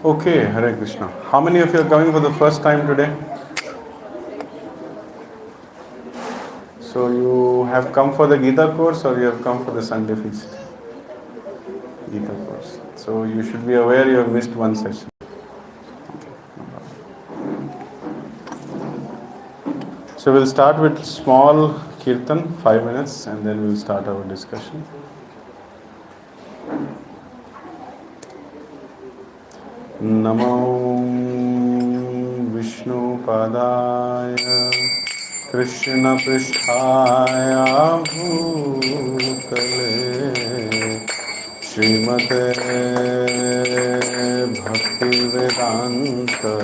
Okay, Hare Krishna. How many of you are coming for the first time today? So you have come for the Gita course or you have come for the Sunday feast? Gita course. So you should be aware you have missed one session. So we'll start with small kirtan, 5 minutes, and then we'll start our discussion. Namo Vishnu Padaya Krishna Pristhaya Bhutale Srimate Bhaktivedanta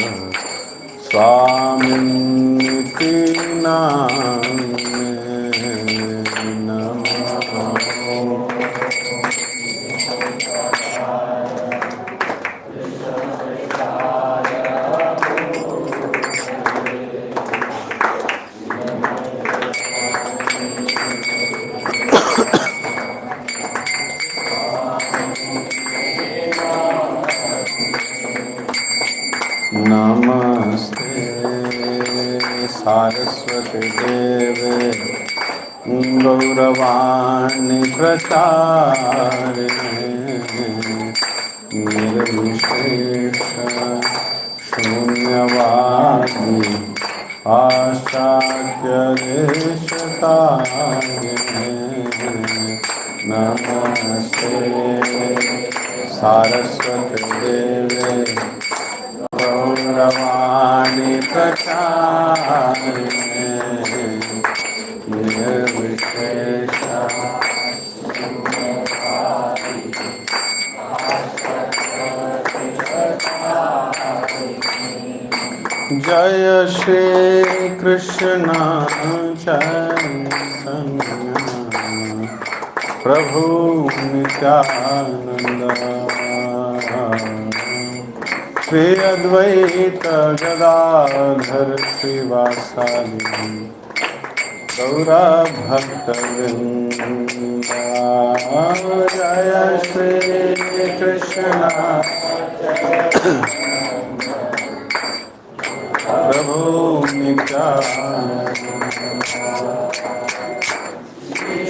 Swamiti Namine Namo. Namaste Saraswati Deve Gauravani Pracharine Nirvishesha Shunyavadi Paschatya Deshatarine Namaste Saraswati Deve Gauravani Pracharine Nirvishesha Jaya Shri Krishna Chaitanya Prabhu Nityananda Shri Advaita Gadadhar Srivasadi Gaura Bhakta Vrinda Jaya Shri Krishna Prabhu Nityananda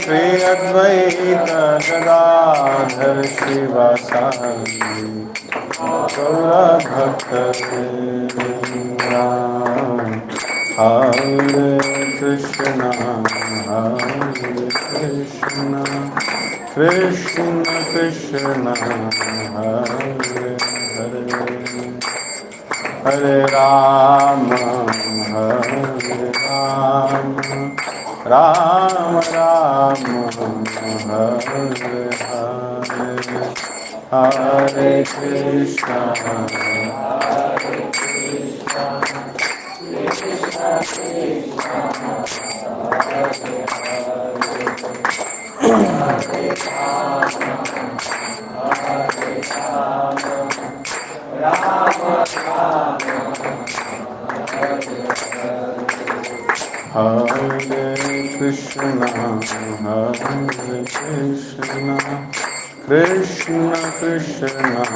Shri Advaita Gadadhar Srivasadi Gaura Bhakta Vrinda Hare Krishna Krishna Krishna Hare Hare Hare Rama Rama Rama Hare Hare Hare Krishna Krishna Krishna Hare Krishna Krishna Krishna Hare Hare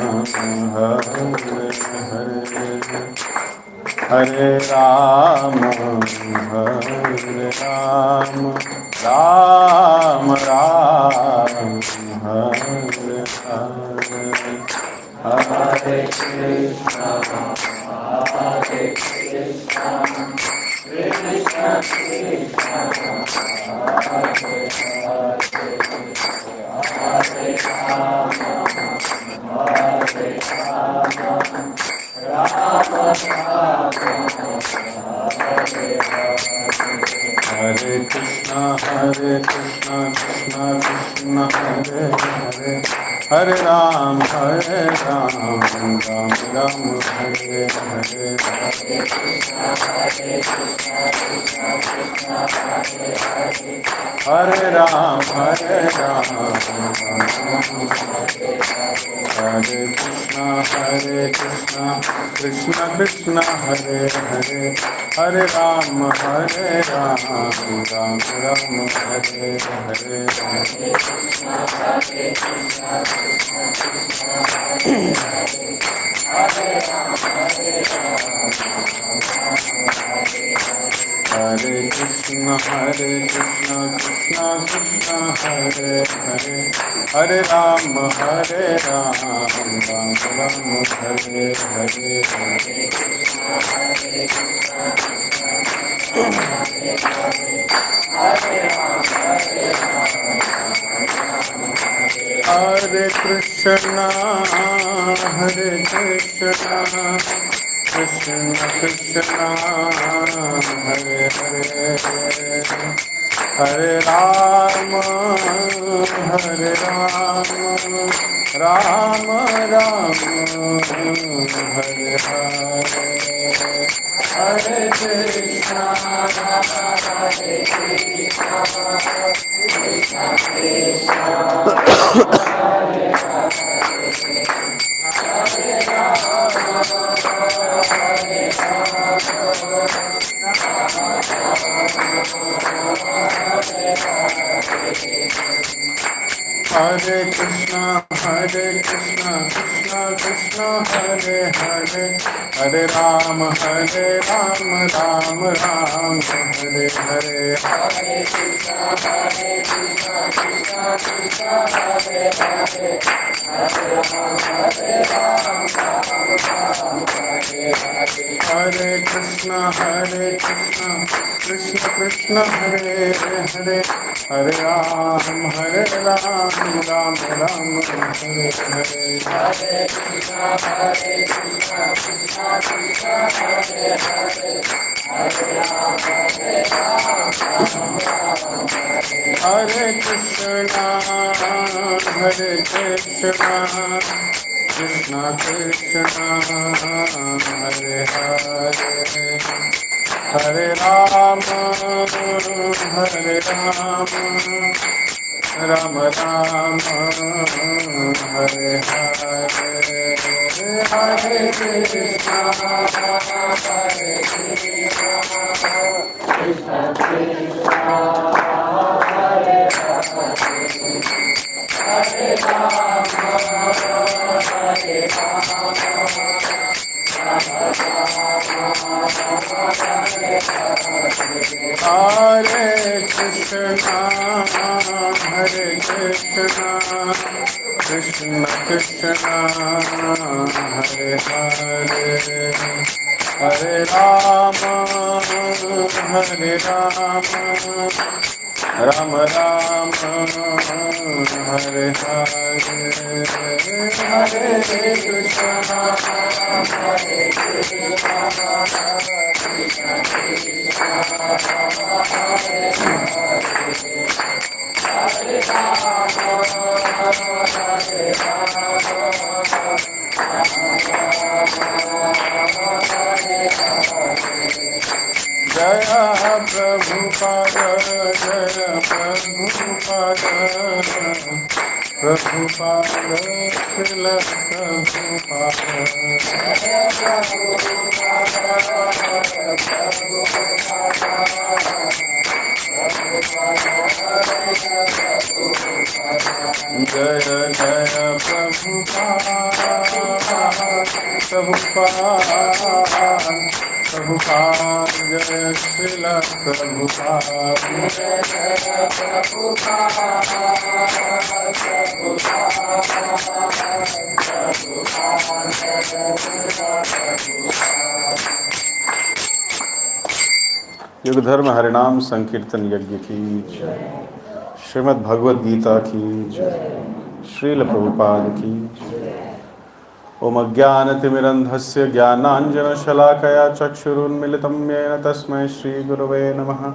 Hare Rama Rama Rama Hare Hare Hare Krishna Krishna Krishna Hare Hare Hare Krishna Krishna Krishna Hare Hare Hare Ram Ram Ram Hare Hare Hare Ram Hare Krishna Krishna Krishna Hare Hare Hare Ram Ram Ram Hare Hare Hare Hare Krishna, Krishna Krishna Hare Hare, Hare Ram, Hare Ram, Ram Ram Hare Hare. Hare Krishna, Hare Krishna, Krishna Krishna, Hare Hare, Hare Rama, Hare Rama, Rama Rama, Hare Hare, Hare Krishna, Hare Krishna, Krishna Krishna, Hare Krishna, Krishna Krishna, Hare Hare, Hare Rama, Rama Rama, Hare Hare. Hare Krishna, Krishna Krishna, Hare Hare, Hare Rama, Hare Hare Krishna, Krishna Krishna, Hare Hare, Hare Ram, Ram Ram, Hare Hare. Hare Krishna, Krishna Krishna, Hare Hare, Hare Ram, Hare Krishna, Krishna Krishna, Hare Hare, Hare Rama, Rama Rama, Hare Hare. Hare Krishna, Hare Krishna, Krishna Krishna, Hare Hare, Hare Rama, Hare Rama, Rama Rama, Hare Krishna, Hare Krishna, Krishna Krishna, Hare Hare, Hare Rama, Hare Rama, Rama Rama, Hare Hare, Hare Krishna, Hare Krishna, Krishna Krishna, Hare Jaya Prabhupada, Jaya Prabhupada, Prabhupada, Srila Prabhupada. Jaya Prabhupada, Jaya Jaya Prabhupada, Prabhupada, Prabhupada, Jaya Srila Prabhupada. Jaya Jaya Prabhupada, युग धर्म हरिनाम संकीर्तन यज्ञ की जय, श्रीमद् भगवद गीता की जय, श्रील प्रभुपाद की जय। ओम अज्ञानतिमिरन्धस्य ज्ञानाञ्जनशलाकया चक्षुरुन्मिलितं येन तस्मै श्रीगुरवे नमः।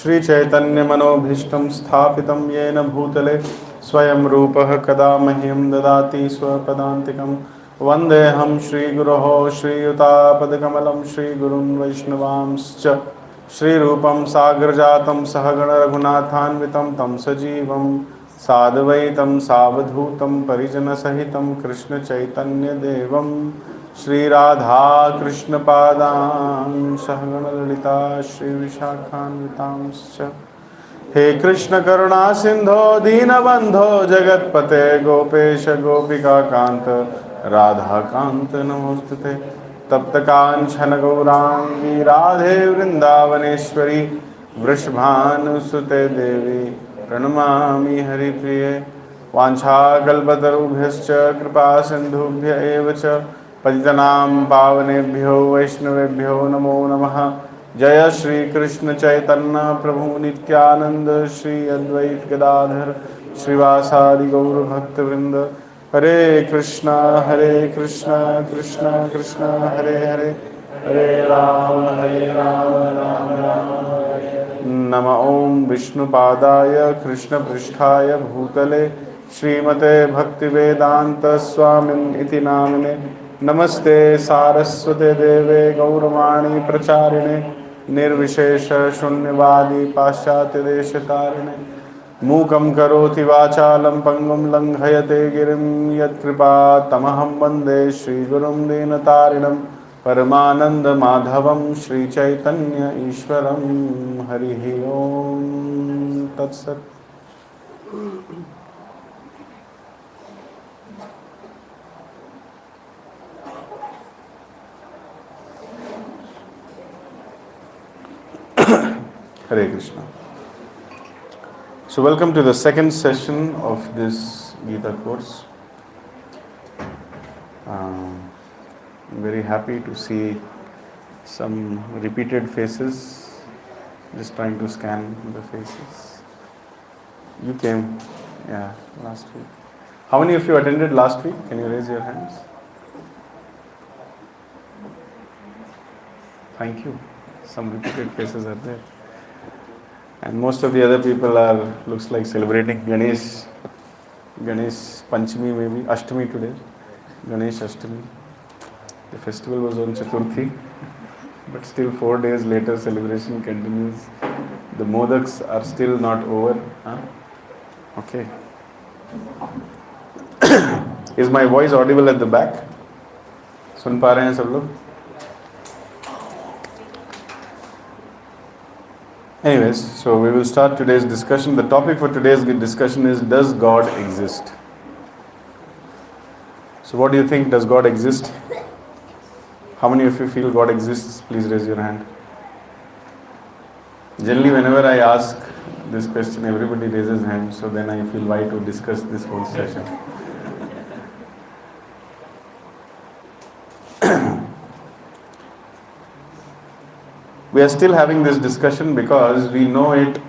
श्रीचैतन्यमनोभीष्टं स्थापितं येन भूतले स्वयं रूपः कदा मह्यं ददाति स्वपदान्तिकं। वन्देऽहं श्रीगुरोः श्रीयुतापदकमलं श्रीगुरुं वैष्णवांश्च। श्रीरूपं साग्रजातं सहगण रघुनाथान्वितं तं सजीवं साद्वैतं सावधूतं परिजनसहितं कृष्णचैतन्यदेवं श्रीराधाकृष्णपादान् सहगण ललिता श्रीविशाखान्वितांश्च। हे कृष्ण करुणा सिंधो दीनबंधो जगत्पते गोपेश गोपिकाकांत राधाकांत नमोस्तुते। तप्त कांचन गौरांगी राधे वृंदावनेश्वरी वृषभानुसुते देवी प्रणमामि हरिप्रिये वाञ्छाकल्पतरुभ्यश्च कृपा सिन्धुभ्य एव च पतितनां पावनेभ्यो वैष्णवेभ्यो नमो नमः। जय श्री कृष्ण चैतन्य प्रभु नित्यानंद श्री अद्वैत गदाधर श्रीवासादि गौर भक्तवृंद। हरे कृष्णा कृष्णा कृष्णा हरे हरे, हरे राम राम राम हरे हरे। नमः ओं विष्णुपादाय कृष्णपृष्ठाय भूतले श्रीमते भक्तिवेदांत स्वामिन् इति नामिने। नमस्ते सारस्वते देवे गौरवाणी प्रचारिणे निर्विशेष शून्यवादी पाश्चात्य देशतारिणे। मूकं करोति वाचालं पंगुं लंघयते गिरिं यत्कृपा तमहं वन्दे श्रीगुरुं दीनतारिणं परमानंद माधवं श्रीचैतन्य ईश्वरं। हरिः ओं तत्सत्। Hare Krishna. So welcome to the second session of this Gita course. I'm very happy to see some repeated faces. Just trying to scan the faces. You came, yeah, last week. How many of you attended last week? Can you raise your hands? Thank you. Some repeated faces are there. And most of the other people are, looks like celebrating Ganesh Panchami, maybe Ashtami today. Ganesh Ashtami. The festival was on Chaturthi, but still 4 days later celebration continues. The modaks are still not over. Huh? Okay. Is my voice audible at the back? सुन पा रहे हैं सब लोग? Anyways, so we will start today's discussion. The topic for today's discussion is, does God exist? So what do you think? Does God exist? How many of you feel God exists? Please raise your hand. Generally, whenever I ask this question, everybody raises hand, so then I feel why to discuss this whole session. We are still having this discussion because we know it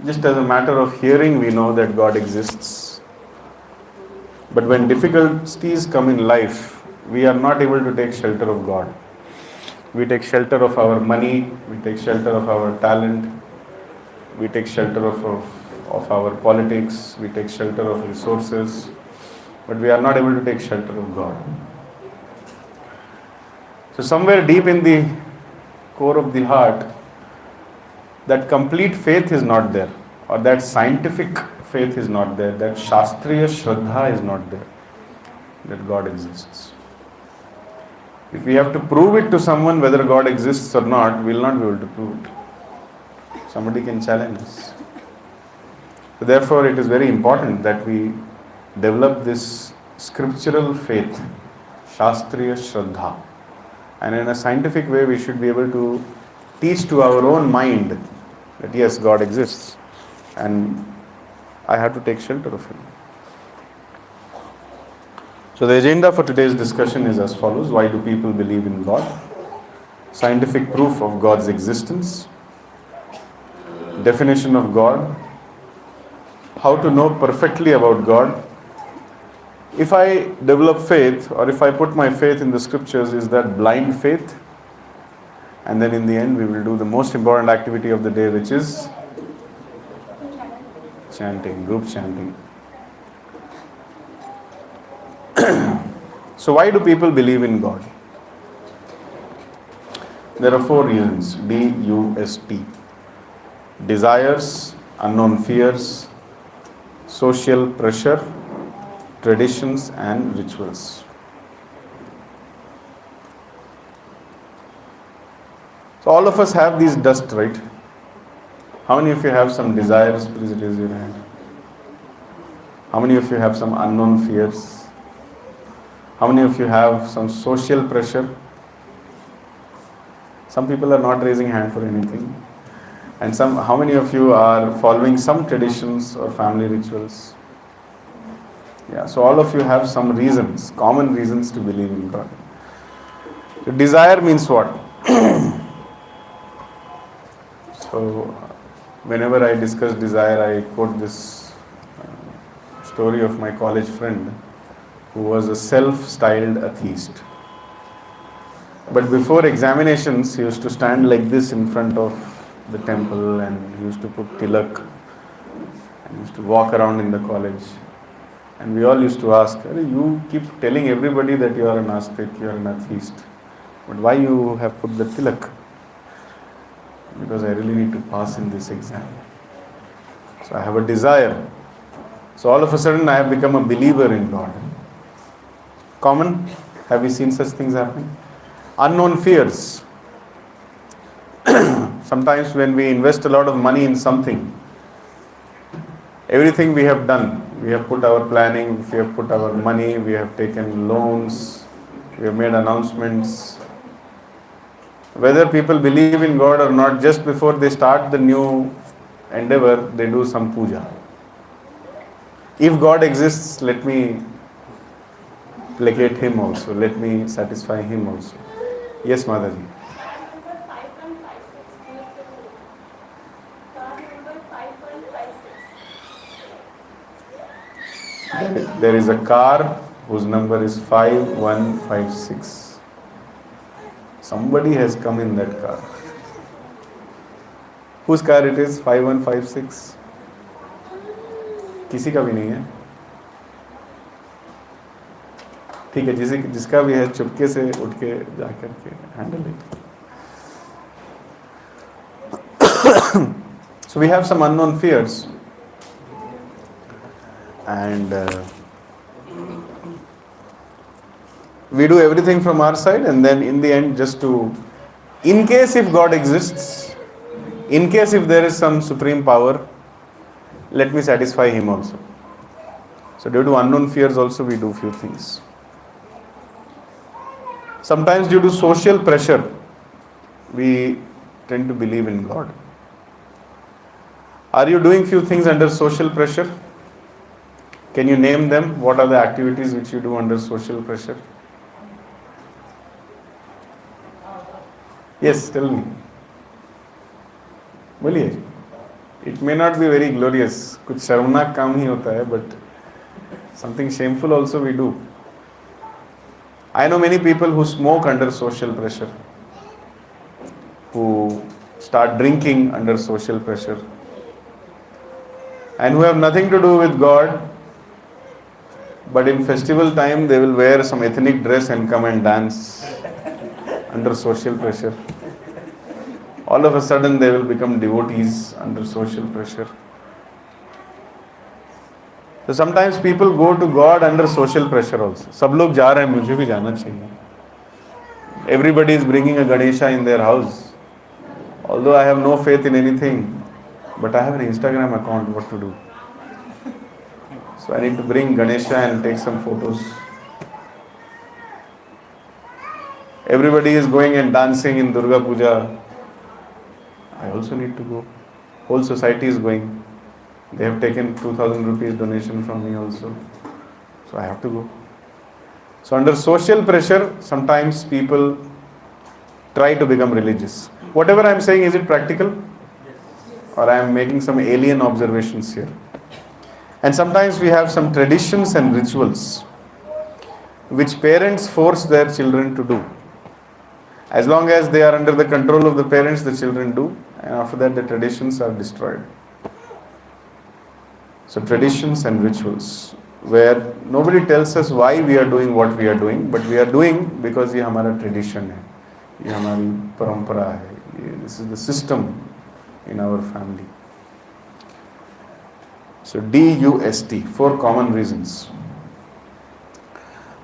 just as a matter of hearing. We know that God exists. But when difficulties come in life, we are not able to take shelter of God. We take shelter of our money, we take shelter of our talent, we take shelter of our politics, we take shelter of resources, but we are not able to take shelter of God. So somewhere deep in the core of the heart, that complete faith is not there, or that scientific faith is not there, that Shastriya Shraddha is not there, that God exists. If we have to prove it to someone whether God exists or not, we will not be able to prove it. Somebody can challenge us. So therefore, it is very important that we develop this scriptural faith, Shastriya Shraddha. And in a scientific way, we should be able to teach to our own mind that yes, God exists, and I have to take shelter of Him. So the agenda for today's discussion is as follows. Why do people believe in God? Scientific proof of God's existence. Definition of God. How to know perfectly about God. If I develop faith, or if I put my faith in the scriptures, is that blind faith? And then in the end, we will do the most important activity of the day, which is chanting, group chanting. So why do people believe in God? There are 4 reasons. D-U-S-T. Desires, unknown fears, social pressure, traditions and rituals. So all of us have these dust, right? How many of you have some desires? Please raise your hand. How many of you have some unknown fears? How many of you have some social pressure? Some people are not raising hand for anything. And how many of you are following some traditions or family rituals? Yeah, so all of you have some reasons, common reasons to believe in God. So desire means what? So whenever I discuss desire, I quote this story of my college friend who was a self-styled atheist. But before examinations, he used to stand like this in front of the temple and he used to put tilak and used to walk around in the college. And we all used to ask, you keep telling everybody that you are an ascetic, you are an atheist. But why you have put the tilak? Because I really need to pass in this exam. So I have a desire. So all of a sudden I have become a believer in God. Common? Have you seen such things happening? Unknown fears. Sometimes when we invest a lot of money in something, everything we have done, we have put our planning, we have put our money, we have taken loans, we have made announcements. Whether people believe in God or not, just before they start the new endeavor, they do some puja. If God exists, let me placate Him also, let me satisfy Him also. Yes, Madaji. There is a car whose number is 5156. Somebody has come in that car. Whose car it is? 5156? किसी का भी नहीं है. ठीक है, जिसका भी है चुपके से उठ के जाकर के handle it. So we have some unknown fears. And we do everything from our side, and then in the end, just to, in case if God exists, in case if there is some supreme power, let me satisfy Him also. So due to unknown fears also we do few things. Sometimes due to social pressure, we tend to believe in God. Are you doing few things under social pressure? Can you name them? What are the activities which you do under social pressure? Yes, tell me. बोलिए. It may not be very glorious. कुछ शर्मनाक काम ही होता है, but something shameful also we do. I know many people who smoke under social pressure, who start drinking under social pressure, and who have nothing to do with God, but in festival time they will wear some ethnic dress and come and dance under social pressure. All of a sudden they will become devotees under social pressure. So sometimes people go to God under social pressure also. सब लोग जा रहे हैं, मुझे भी जाना चाहिए. Everybody is bringing a Ganesha in their house. Although I have no faith in anything, but I have an Instagram account, what to do? So I need to bring Ganesha and take some photos. Everybody is going and dancing in Durga Puja. I also need to go. Whole society is going. They have taken 2000 rupees donation from me also. So I have to go. So under social pressure, sometimes people try to become religious. Whatever I am saying, is it practical? Or I am making some alien observations here? And sometimes we have some traditions and rituals which parents force their children to do. As long as they are under the control of the parents, the children do, and after that the traditions are destroyed. So traditions and rituals, where nobody tells us why we are doing what we are doing, but we are doing because ये हमारा tradition है, ये हमारी परंपरा है, this is the system in our family. So DUST, 4 common reasons.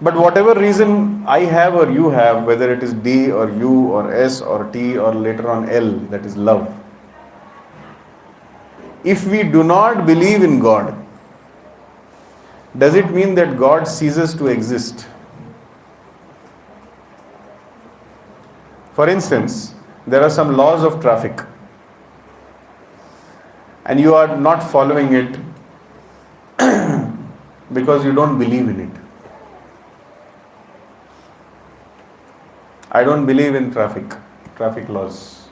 But whatever reason I have or you have, whether it is D or U or S or T or later on L, that is love. If we do not believe in God, does it mean that God ceases to exist? For instance, There are some laws of traffic, and you are not following it because you don't believe in it. I don't believe in traffic laws.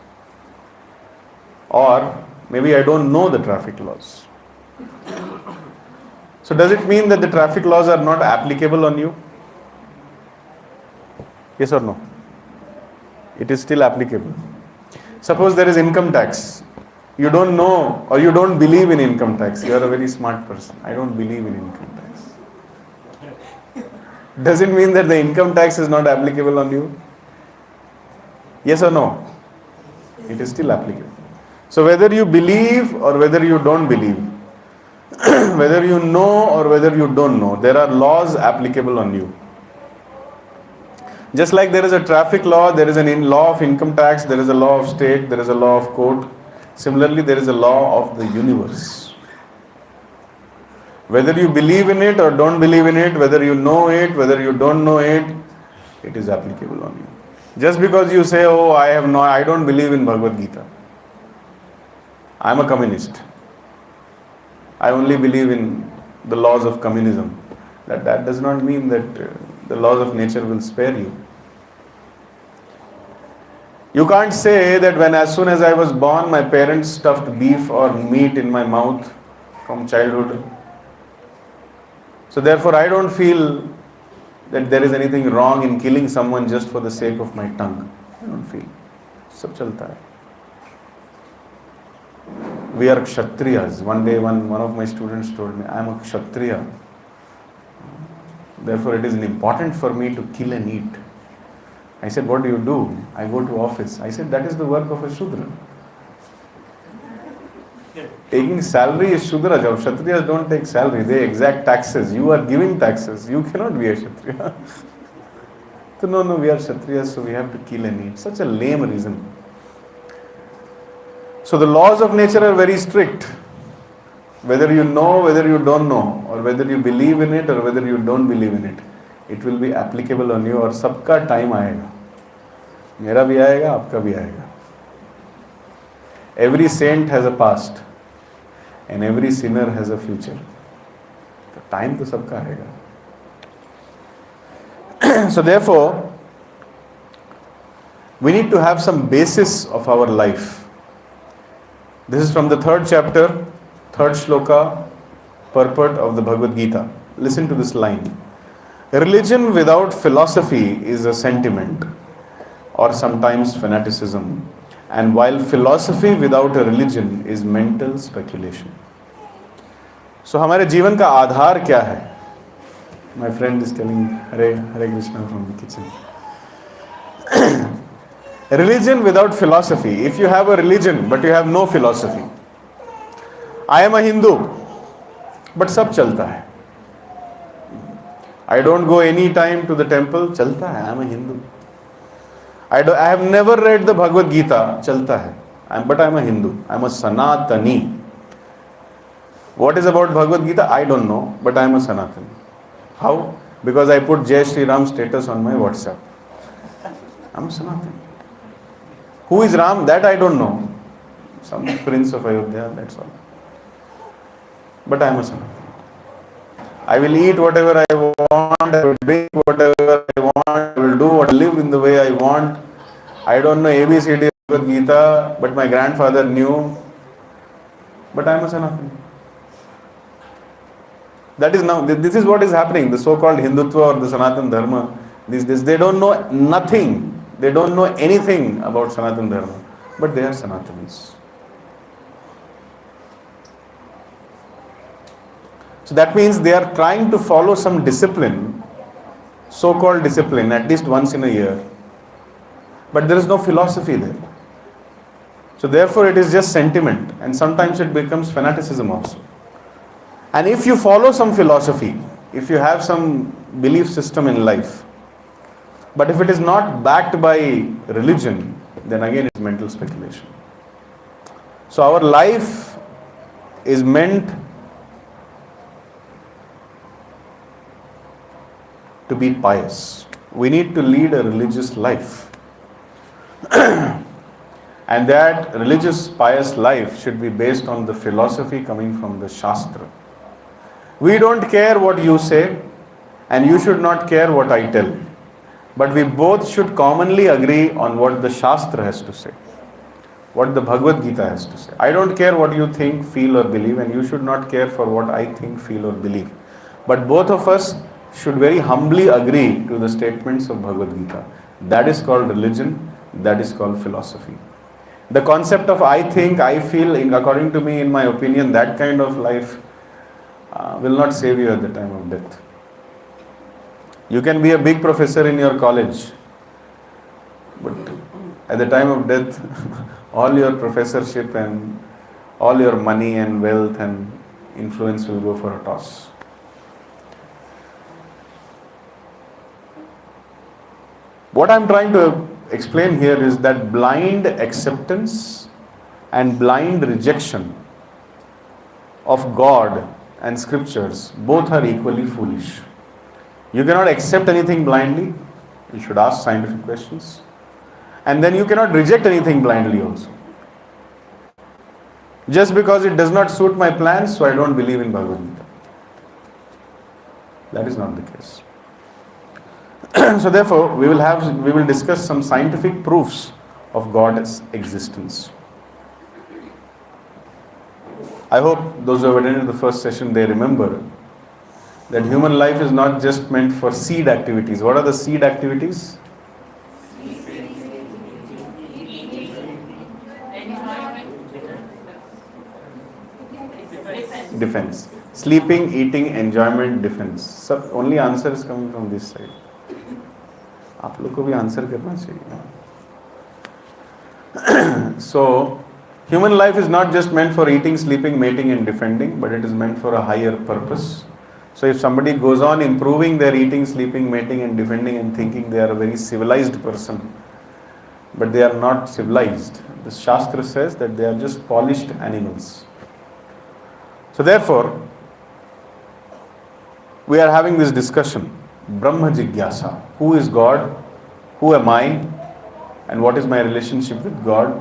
Or maybe I don't know the traffic laws. So does it mean that the traffic laws are not applicable on you? Yes or no? It is still applicable. Suppose there is income tax. You don't know or you don't believe in income tax. You are a very smart person. I don't believe in income tax. Does it mean that the income tax is not applicable on you? Yes or no? It is still applicable. So whether you believe or whether you don't believe, whether you know or whether you don't know, there are laws applicable on you. Just like there is a traffic law, there is a law of income tax, there is a law of state, there is a law of court. Similarly, there is a law of the universe. Whether you believe in it or don't believe in it, whether you know it, whether you don't know it, it is applicable on you. Just because you say, oh, I don't believe in Bhagavad Gita. I am a communist. I only believe in the laws of communism. That does not mean that the laws of nature will spare you. You can't say that as soon as I was born, my parents stuffed beef or meat in my mouth from childhood. So therefore I don't feel that there is anything wrong in killing someone just for the sake of my tongue. I don't feel. Sab chalta hai. We are Kshatriyas. One day one of my students told me, I am a Kshatriya. Therefore it is important for me to kill and eat. I said, what do you do? I go to office. I said, that is the work of a Shudra. Taking salary is Shudra job. Kshatriyas don't take salary. They exact taxes. You are giving taxes. You cannot be a Kshatriya. So no, we are Kshatriyas, so we have to kill and eat. Such a lame reason. So the laws of nature are very strict. Whether you know, whether you don't know, or whether you believe in it or whether you don't believe in it, it will be applicable on you. और सबका time आएगा. मेरा भी आएगा, आपका भी आएगा. Every saint has a past, and every sinner has a future. तो time तो सबका आएगा. So therefore, we need to have some basis of our life. This is from the 3rd chapter, 3rd shloka, purport of the Bhagavad Gita. Listen to this line. Religion without philosophy is a sentiment or sometimes fanaticism, and while philosophy without a religion is mental speculation. So हमारे जीवन का आधार क्या है? My friend is telling Hare Krishna from the kitchen. Religion without philosophy. If you have a religion but you have no philosophy. I am a Hindu, but सब चलता है. I don't go any time to the temple, चलता है. I am a Hindu. I have never read the Bhagavad Gita, चलता है. But I am a Hindu. I am a Sanatani. What is about Bhagavad Gita? I don't know, but I am a Sanatani. How? Because I put Jai Shri Ram status on my WhatsApp. I am a Sanatani. Who is Ram? That I don't know. Some prince of Ayodhya, that's all. But I am a Sanatani. I will eat whatever I want, I will drink whatever I want, I will do what I live in the way I want. I don't know ABCD of Bhagavad Gita, but my grandfather knew. But I am a Sanatani. That is now, this is what is happening. The so-called Hindutva or the Sanatan Dharma, they don't know nothing. They don't know anything about Sanatan Dharma. But they are Sanatanis. So that means they are trying to follow some discipline, so-called discipline, at least once in a year. But there is no philosophy there. So therefore it is just sentiment, and sometimes it becomes fanaticism also. And if you follow some philosophy, if you have some belief system in life, but if it is not backed by religion, then again it's mental speculation. So our life is meant to be pious. We need to lead a religious life. And that religious, pious life should be based on the philosophy coming from the Shastra. We don't care what you say, and you should not care what I tell. But we both should commonly agree on what the Shastra has to say, what the Bhagavad Gita has to say. I don't care what you think, feel or believe, and you should not care for what I think, feel or believe. But both of us should very humbly agree to the statements of Bhagavad Gita. That is called religion, that is called philosophy. The concept of I think, I feel, according to me, in my opinion, that kind of life will not save you at the time of death. You can be a big professor in your college, but at the time of death, all your professorship and all your money and wealth and influence will go for a toss. What I'm trying to explain here is that blind acceptance and blind rejection of God and scriptures both are equally foolish. You cannot accept anything blindly. You should ask scientific questions. And then you cannot reject anything blindly also. Just because it does not suit my plans, so I don't believe in Bhagavad Gita. That is not the case. So therefore, we will discuss some scientific proofs of God's existence. I hope those who have attended the first session, they remember that human life is not just meant for seed activities. What are the seed activities? Defense. Sleeping, eating, enjoyment, defense. So only answer is coming from this side. आप लोग को भी answer करना चाहिए. So, human life is not just meant for eating, sleeping, mating and defending, but it is meant for a higher purpose. So if somebody goes on improving their eating, sleeping, mating and defending and thinking they are a very civilized person, but they are not civilized. The Shastra says that they are just polished animals. So therefore, we are having this discussion. Brahma Jigyasa. Who is God? Who am I? And what is my relationship with God?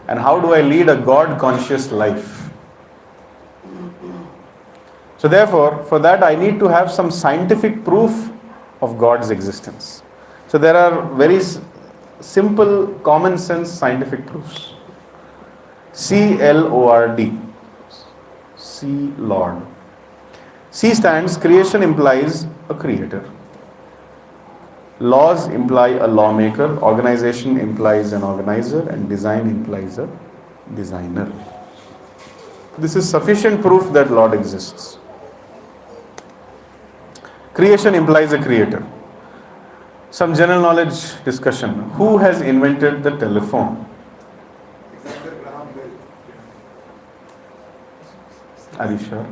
And how do I lead a God-conscious life? So therefore, for that I need to have some scientific proof of God's existence. So there are very simple, common sense scientific proofs. C-L-O-R-D. C, Lord. C stands, creation implies a creator. Laws imply a lawmaker, organization implies an organizer, and design implies a designer. This is sufficient proof that Lord exists. Creation implies a creator. Some general knowledge discussion. Who has invented the telephone? Are you sure?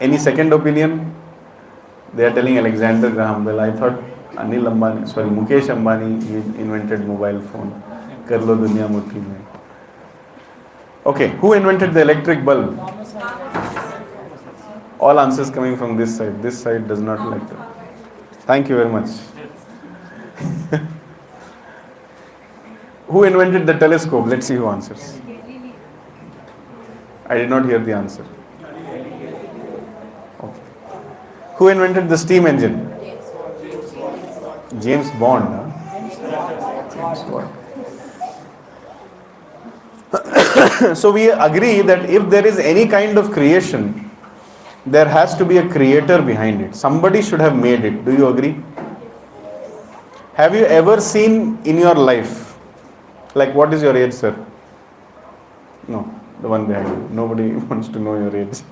Any second opinion? They are telling Alexander Graham Bell. I thought Mukesh Ambani, he invented mobile phone. Kar lo duniya muthi mein. Okay, who invented the electric bulb? All answers coming from this side. This side does not like that. Thank you very much. Who invented the telescope? Let's see who answers. I did not hear the answer. Okay. Who invented the steam engine? James Bond. Huh? James Bond. So we agree that if there is any kind of creation, there has to be a creator behind it. Somebody should have made it. Do you agree? Have you ever seen in your life, like what is your age, sir? No, the one behind you. Nobody wants to know your age.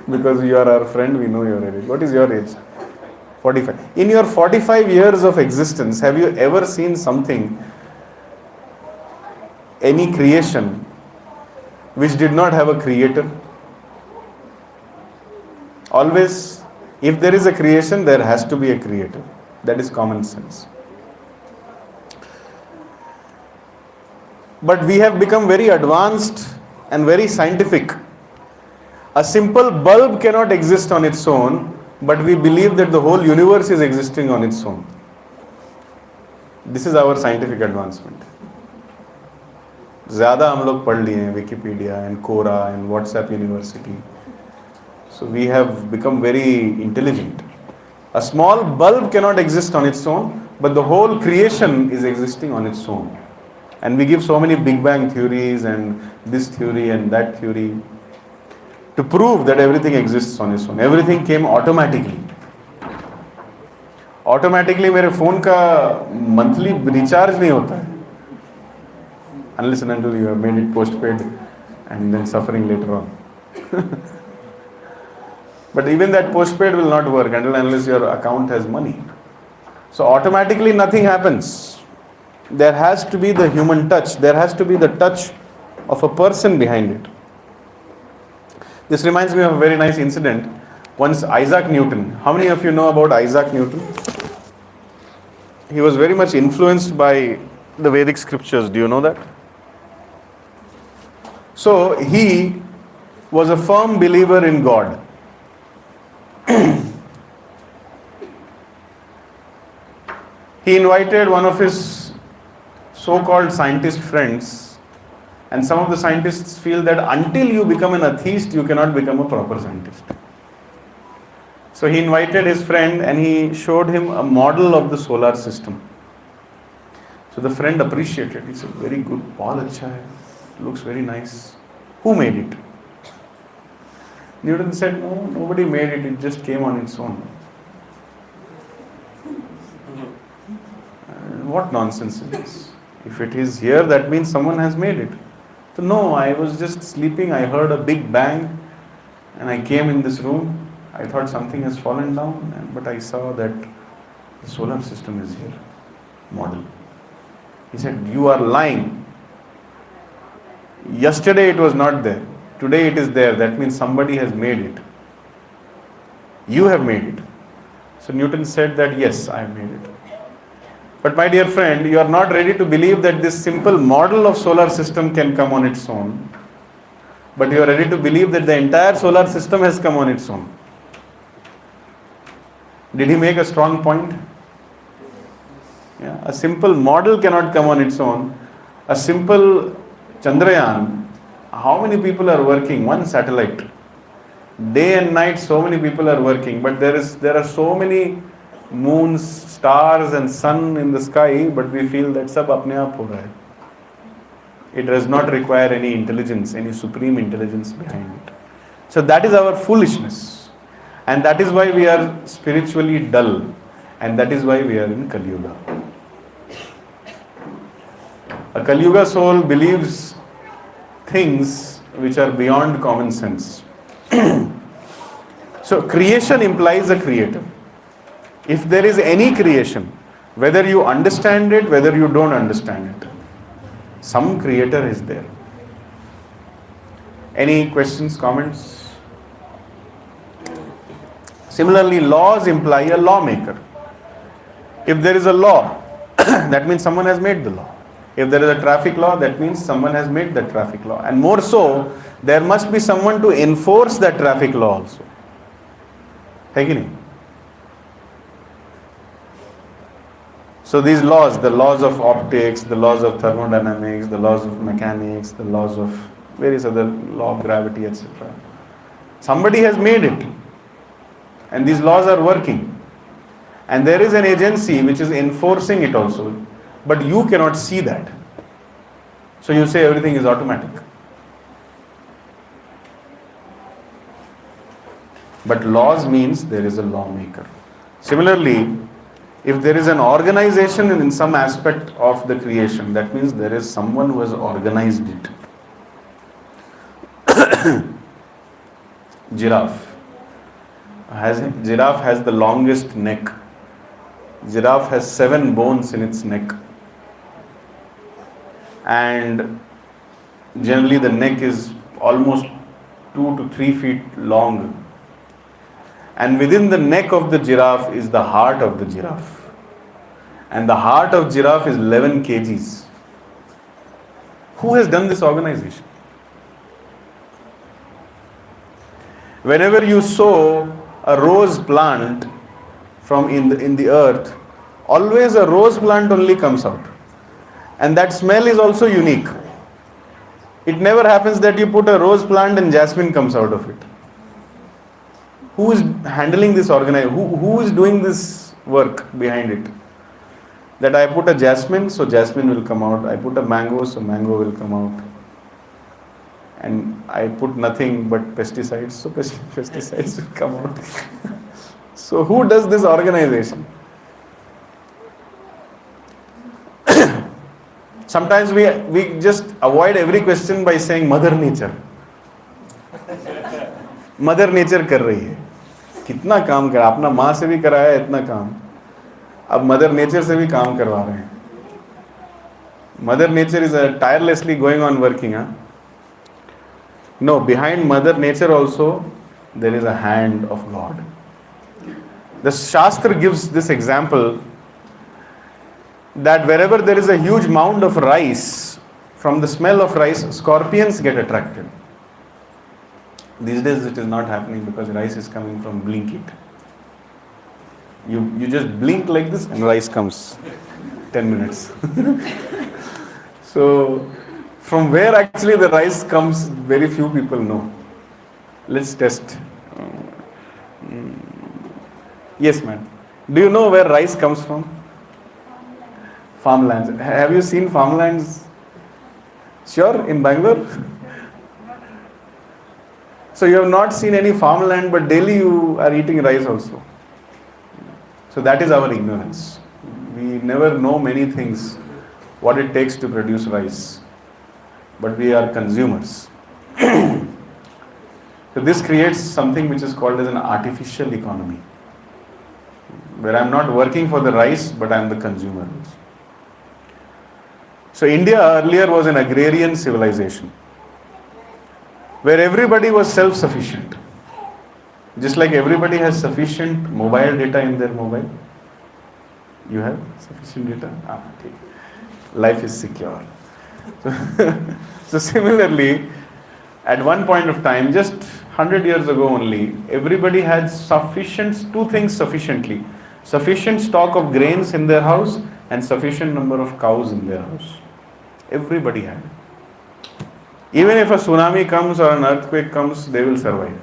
Because you are our friend, we know your age. What is your age? 45. In your 45 years of existence, have you ever seen something, any creation, which did not have a creator? Always, if there is a creation, there has to be a creator. That is common sense. But we have become very advanced and very scientific. A simple bulb cannot exist on its own, but we believe that the whole universe is existing on its own. This is our scientific advancement. ज़्यादा हम लोग पढ़ लिए हैं Wikipedia and Quora and WhatsApp University. So we have become very intelligent. A small bulb cannot exist on its own, but the whole creation is existing on its own. And we give so many Big Bang theories and this theory and that theory to prove that everything exists on its own. Everything came automatically. Automatically मेरे phone का monthly recharge नहीं होता है. Unless and until you have made it postpaid and then suffering later on. But even that postpaid will not work until unless your account has money. So automatically nothing happens. There has to be the human touch. There has to be the touch of a person behind it. This reminds me of a very nice incident. Once Isaac Newton. How many of you know about Isaac Newton? He was very much influenced by the Vedic scriptures. Do you know that? So he was a firm believer in God. He invited one of his so-called scientist friends, and some of the scientists feel that until you become an atheist, you cannot become a proper scientist. So he invited his friend and he showed him a model of the solar system. So the friend appreciated. He said, very good, bahut acha hai. Looks very nice. Who made it? Newton said, no, nobody made it. It just came on its own. What nonsense is this? If it is here, that means someone has made it. So no, I was just sleeping. I heard a big bang and I came in this room. I thought something has fallen down, but I saw that the solar system is here. Model. He said, you are lying. Yesterday it was not there. Today it is there. That means somebody has made it. You have made it. So Newton said that, yes, I have made it. But my dear friend, you are not ready to believe that this simple model of solar system can come on its own. But you are ready to believe that the entire solar system has come on its own. Did he make a strong point? Yeah. A simple model cannot come on its own. A simple Chandrayaan, how many people are working? One satellite. Day and night, so many people are working. But there are so many moons, stars and sun in the sky, but we feel that sab apne aap ho raha hai. It does not require any intelligence, any supreme intelligence behind it. So that is our foolishness. And that is why we are spiritually dull. And that is why we are in Kali Yuga. A Kali Yuga soul believes things which are beyond common sense. So creation implies a creator. If there is any creation, whether you understand it, whether you don't understand it, some creator is there. Any questions, comments? Similarly, laws imply a lawmaker. If there is a law, that means someone has made the law. If there is a traffic law, that means someone has made the traffic law. And more so, there must be someone to enforce that traffic law also. Hai ki nahi? So these laws, the laws of optics, the laws of thermodynamics, the laws of mechanics, the laws of various other law of gravity, etc. Somebody has made it. And these laws are working. And there is an agency which is enforcing it also. But you cannot see that. So you say everything is automatic. But laws means there is a lawmaker. Similarly, if there is an organization in some aspect of the creation, that means there is someone who has organized it. Giraffe has the longest neck. Giraffe has 7 bones in its neck. And generally the neck is almost 2 to 3 feet long. And within the neck of the giraffe is the heart of the giraffe. And the heart of giraffe is 11 kgs. Who has done this organization? Whenever you sow a rose plant from in the earth, always a rose plant only comes out. And that smell is also unique. It never happens that you put a rose plant and jasmine comes out of it. Who is handling this organization? Who is doing this work behind it? That I put a jasmine, so jasmine will come out. I put a mango, so mango will come out. And I put nothing but pesticides, so pesticides will come out. So who does this organization? Sometimes we just avoid every question by saying Mother Nature. Mother Nature कर रही है. कितना काम करा, अपना माँ से भी कराया इतना काम, अब Mother Nature से भी काम करवा रहे हैं. Mother Nature is tirelessly going on working. No, behind Mother Nature also there is a hand of God. The Shastra gives this example that wherever there is a huge mound of rice, from the smell of rice, scorpions get attracted. These days it is not happening because rice is coming from Blinkit. You just blink like this and rice comes 10 minutes. So from where actually the rice comes, very few people know. Let's test. Yes, ma'am. Do you know where rice comes from? Farmlands. Have you seen farmlands? Sure, in Bangalore? So you have not seen any farmland, but daily you are eating rice also. So that is our ignorance. We never know many things, what it takes to produce rice. But we are consumers. So this creates something which is called as an artificial economy, where I am not working for the rice, but I am the consumer. So India earlier was an agrarian civilization, where everybody was self-sufficient. Just like everybody has sufficient mobile data in their mobile. You have sufficient data? Okay. Life is secure. So similarly, at one point of time, just 100 years ago only, everybody had two things sufficiently. Sufficient stock of grains in their house and sufficient number of cows in their house. Everybody had. Even if a tsunami comes or an earthquake comes, they will survive.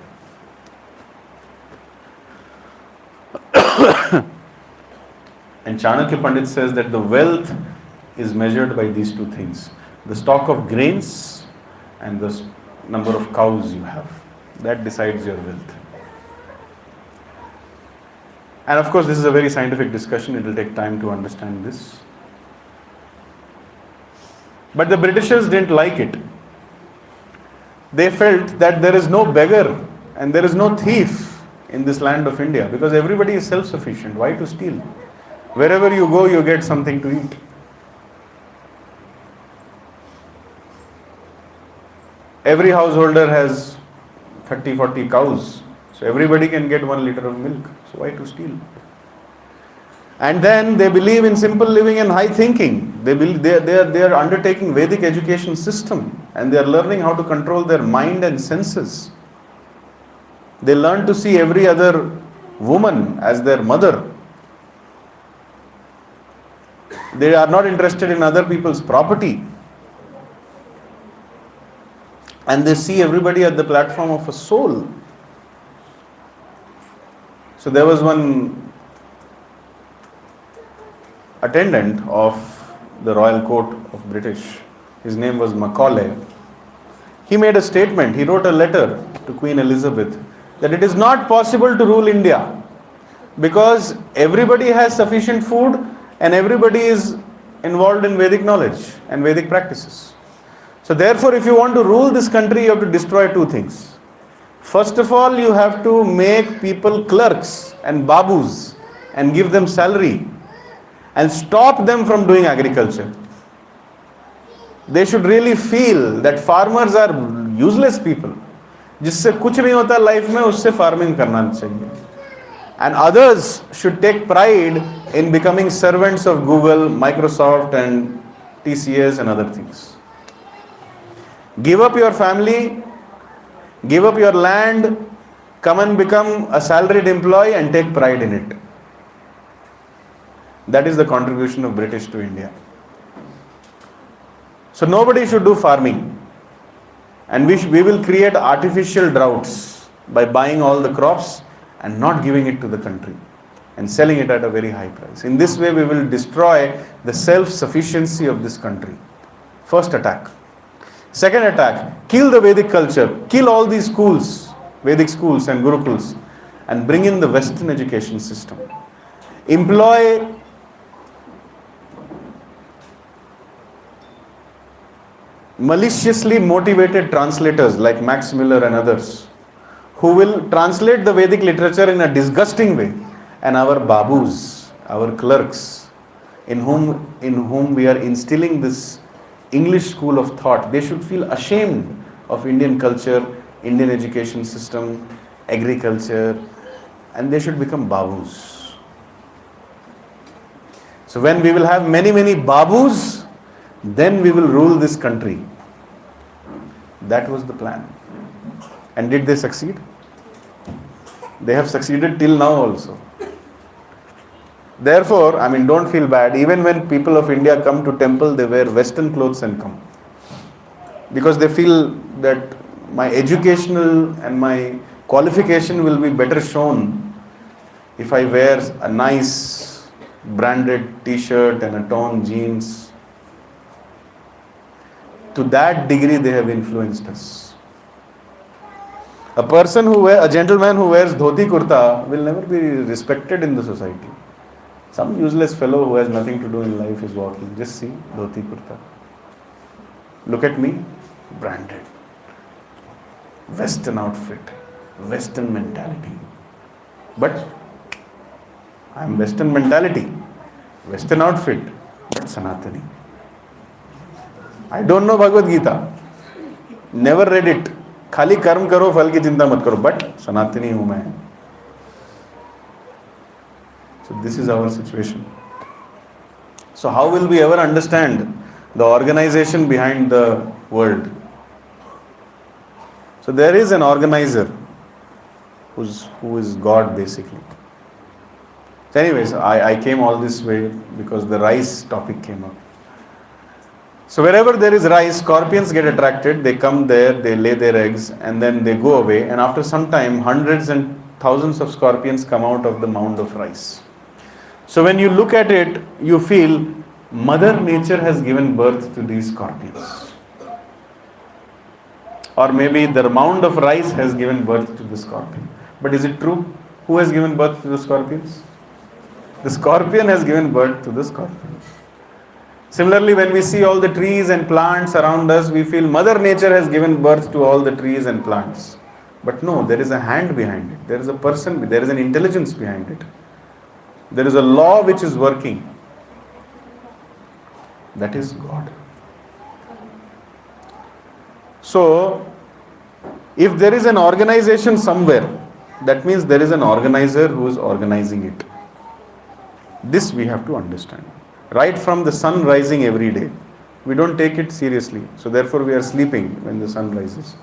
And Chanakya Pandit says that the wealth is measured by these two things. The stock of grains and the number of cows you have. That decides your wealth. And of course, this is a very scientific discussion. It will take time to understand this. But the Britishers didn't like it. They felt that there is no beggar and there is no thief in this land of India because everybody is self-sufficient. Why to steal? Wherever you go, you get something to eat. Every householder has 30-40 cows. So everybody can get 1 liter of milk. So why to steal? And then they believe in simple living and high thinking. They are undertaking Vedic education system and they are learning how to control their mind and senses. They learn to see every other woman as their mother. They are not interested in other people's property. And they see everybody at the platform of a soul. So there was one attendant of the Royal Court of British. His name was Macaulay. He made a statement. He wrote a letter to Queen Elizabeth that it is not possible to rule India because everybody has sufficient food and everybody is involved in Vedic knowledge and Vedic practices. So therefore, if you want to rule this country, you have to destroy two things. First of all, you have to make people clerks and babus and give them salary and stop them from doing agriculture. They should really feel that farmers are useless people. जिससे कुछ नहीं होता life में उससे farming करना चाहिए. And others should take pride in becoming servants of Google, Microsoft and TCS and other things. Give up your family, give up your land, come and become a salaried employee and take pride in it. That is the contribution of British to India. So nobody should do farming. And we will create artificial droughts by buying all the crops and not giving it to the country and selling it at a very high price. In this way, we will destroy the self-sufficiency of this country. First attack. Second attack, kill the Vedic culture, kill all these schools, Vedic schools and Gurukuls, and bring in the Western education system. Employ maliciously motivated translators like Max Miller and others, who will translate the Vedic literature in a disgusting way. And our babus, our clerks, in whom we are instilling this English school of thought, they should feel ashamed of Indian culture, Indian education system, agriculture, and they should become babus. So when we will have many babus, then we will rule this country. That was the plan. And did they succeed? They have succeeded till now also. Therefore, don't feel bad. Even when people of India come to temple, they wear Western clothes and come. Because they feel that my educational and my qualification will be better shown if I wear a nice branded t-shirt and a torn jeans. To that degree they have influenced us. A gentleman who wears dhoti kurta will never be respected in the society. Some useless fellow who has nothing to do in life is walking. Just see, dhoti kurta. Look at me, branded. Western outfit, Western mentality. But I am Western mentality, Western outfit, but Sanatani. I don't know Bhagavad Gita. Never read it. खाली कर्म करो, फल की चिंता मत करो. But Sanatani हूँ मैं. So this is our situation. So how will we ever understand the organization behind the world? So there is an organizer who is God basically. So anyways, I came all this way because the rice topic came up. So wherever there is rice, scorpions get attracted, they come there, they lay their eggs and then they go away, and after some time hundreds and thousands of scorpions come out of the mound of rice. So when you look at it, you feel Mother Nature has given birth to these scorpions. Or maybe the mound of rice has given birth to the scorpion. But is it true? Who has given birth to the scorpions? The scorpion has given birth to the scorpion. Similarly, when we see all the trees and plants around us, we feel Mother Nature has given birth to all the trees and plants. But no, there is a hand behind it. There is a person, there is an intelligence behind it. There is a law which is working. That is God. So, if there is an organization somewhere, that means there is an organizer who is organizing it. This we have to understand. Right from the sun rising every day, we don't take it seriously. So therefore we are sleeping when the sun rises.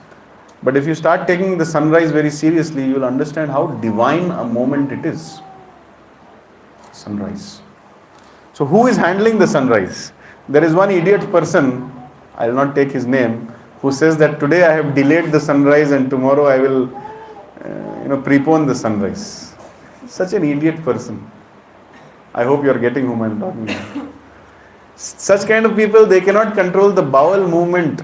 But if you start taking the sunrise very seriously, you will understand how divine a moment it is. Sunrise. So who is handling the sunrise? There is one idiot person, I will not take his name, who says that today I have delayed the sunrise and tomorrow I will prepone the sunrise. Such an idiot person. I hope you are getting whom I am talking about. Such kind of people, they cannot control the bowel movement.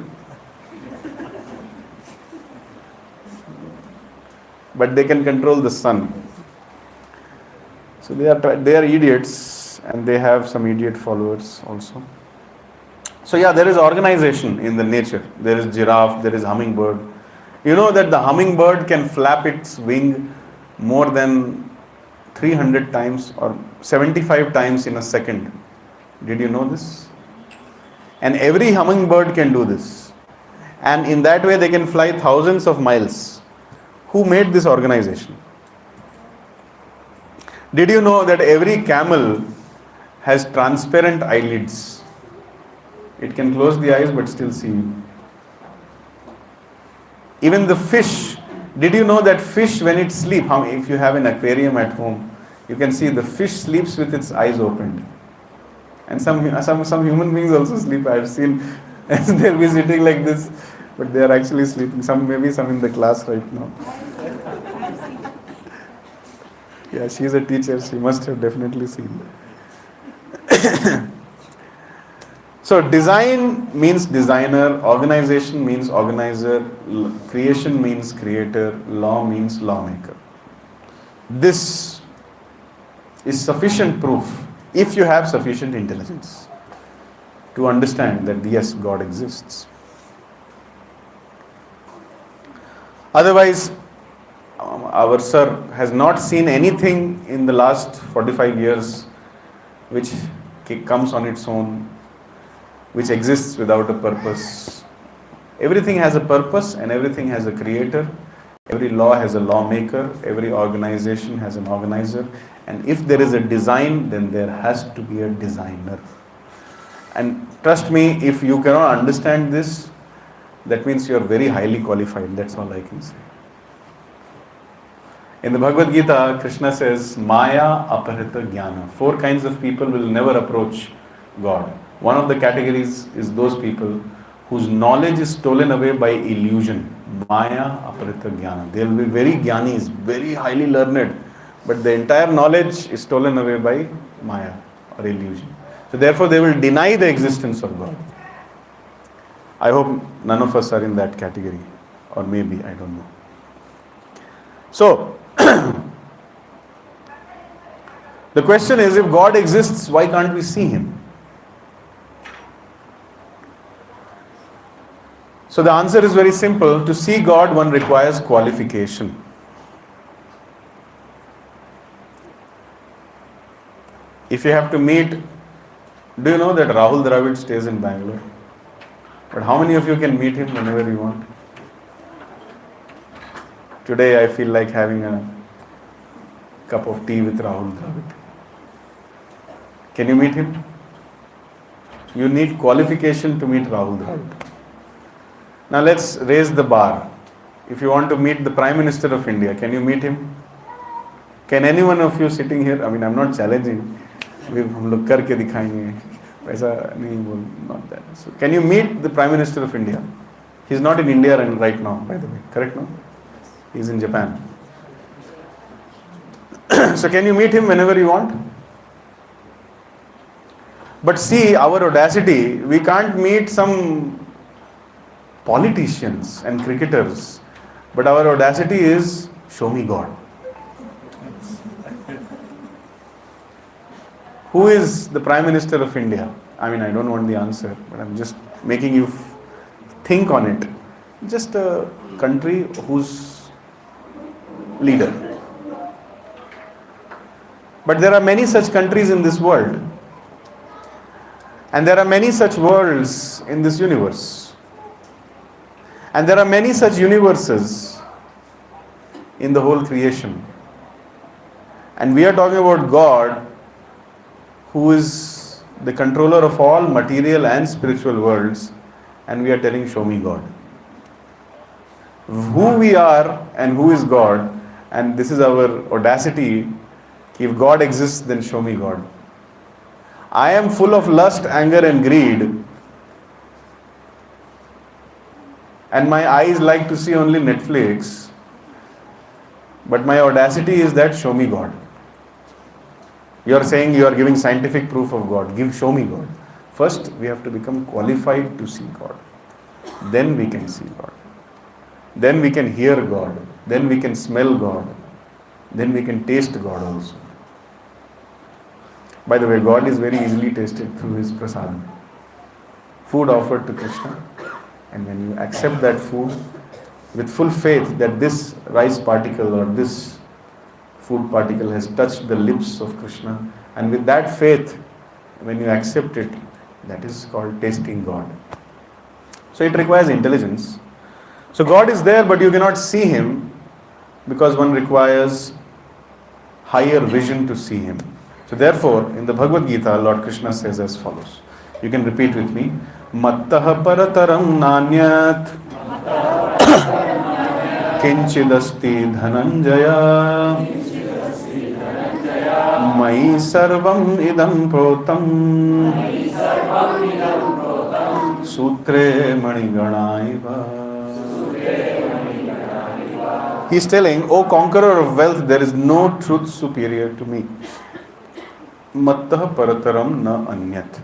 But they can control the sun. So they are idiots, and they have some idiot followers also. So yeah, there is organization in the nature. There is giraffe, there is hummingbird. You know that the hummingbird can flap its wing more than 300 times or 75 times in a second. Did you know this? And every hummingbird can do this. And in that way they can fly thousands of miles. Who made this organization? Did you know that every camel has transparent eyelids? It can close the eyes but still see you. Even the fish. Did you know that fish, when it sleeps, if you have an aquarium at home, you can see the fish sleeps with its eyes opened. And some human beings also sleep. I've seen they'll be sitting like this, but they are actually sleeping. Maybe some in the class right now. Yeah, she's a teacher. She must have definitely seen. So design means designer, organization means organizer, creation means creator, law means lawmaker. This is sufficient proof, if you have sufficient intelligence, to understand that yes, God exists. Otherwise, our sir has not seen anything in the last 45 years which comes on its own, which exists without a purpose. Everything has a purpose and everything has a creator. Every law has a lawmaker. Every organization has an organizer. And if there is a design, then there has to be a designer. And trust me, if you cannot understand this, that means you are very highly qualified. That's all I can say. In the Bhagavad Gita, Krishna says, Maya aparita jnana. 4 kinds of people will never approach God. One of the categories is those people whose knowledge is stolen away by illusion. Maya aparita jnana. They will be very jnanis, very highly learned, but the entire knowledge is stolen away by Maya or illusion. So therefore they will deny the existence of God. I hope none of us are in that category, or maybe, I don't know. So, the question is, if God exists, why can't we see Him? So the answer is very simple. To see God, one requires qualification. If you have to meet, do you know that Rahul Dravid stays in Bangalore? But how many of you can meet him whenever you want? Today I feel like having a cup of tea with Rahul Dravid. Can you meet him? You need qualification to meet Rahul Dravid. Now let's raise the bar. If you want to meet the Prime Minister of India, can you meet him? Can any one of you sitting here, I mean, I'm not challenging, हम लोग करके दिखाएंगे, वैसा नहीं बोल, not that. So can you meet the Prime Minister of India? He's not in India right now, by the way, correct no? He's in Japan. So can you meet him whenever you want? But see, our audacity, we can't meet some politicians and cricketers, but our audacity is, show me God. Who is the Prime Minister of India? I mean, I don't want the answer, but I'm just making you think on it. Just a country whose leader. But there are many such countries in this world. And there are many such worlds in this universe. And there are many such universes in the whole creation. And we are talking about God, who is the controller of all material and spiritual worlds, and we are telling, show me God. Who we are and who is God, and this is our audacity. If God exists, then show me God. I am full of lust, anger and greed, and my eyes like to see only Netflix, but my audacity is that, show me God. You are saying you are giving scientific proof of God. Show me God. First, we have to become qualified to see God. Then we can see God. Then we can hear God. Then we can smell God. Then we can taste God also. By the way, God is very easily tasted through His prasadam. Food offered to Krishna. And when you accept that food with full faith that this rice particle or this food particle has touched the lips of Krishna, and with that faith, when you accept it, that is called tasting God. So it requires intelligence. So God is there, but you cannot see Him because one requires higher vision to see Him. So therefore, in the Bhagavad Gita, Lord Krishna says as follows. You can repeat with me. Mattah parataram nanyat kinchidasti dhananjaya Mai sarvam idam protam sutre maniganaiva. He's telling, O conqueror of wealth, there is no truth superior to me. Mattah parataram na anyat.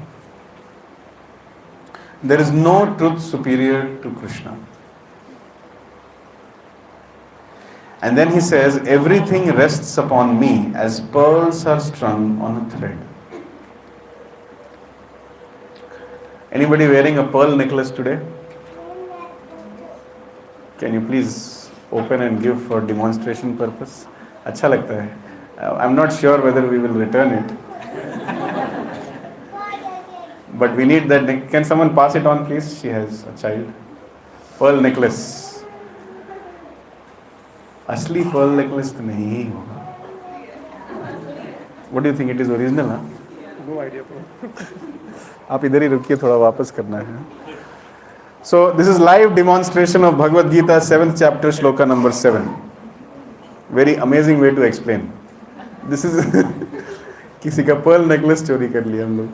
There is no truth superior to Krishna. And then he says, everything rests upon me as pearls are strung on a thread. Anybody wearing a pearl necklace today? Can you please open and give for demonstration purpose? अच्छा लगता है. I'm not sure whether we will return it. But we need that. Can someone pass it on, please? She has a child. Pearl necklace. असली pearl necklace तो नहीं ही होगा. What do you think? It is original, huh? No idea, bro. आप इधर ही रुकिए, थोड़ा वापस करना है. So this is live demonstration of Bhagavad Gita, 7th chapter, shloka number 7. Very amazing way to explain. This is किसी का pearl necklace चोरी कर लिया हम लोग.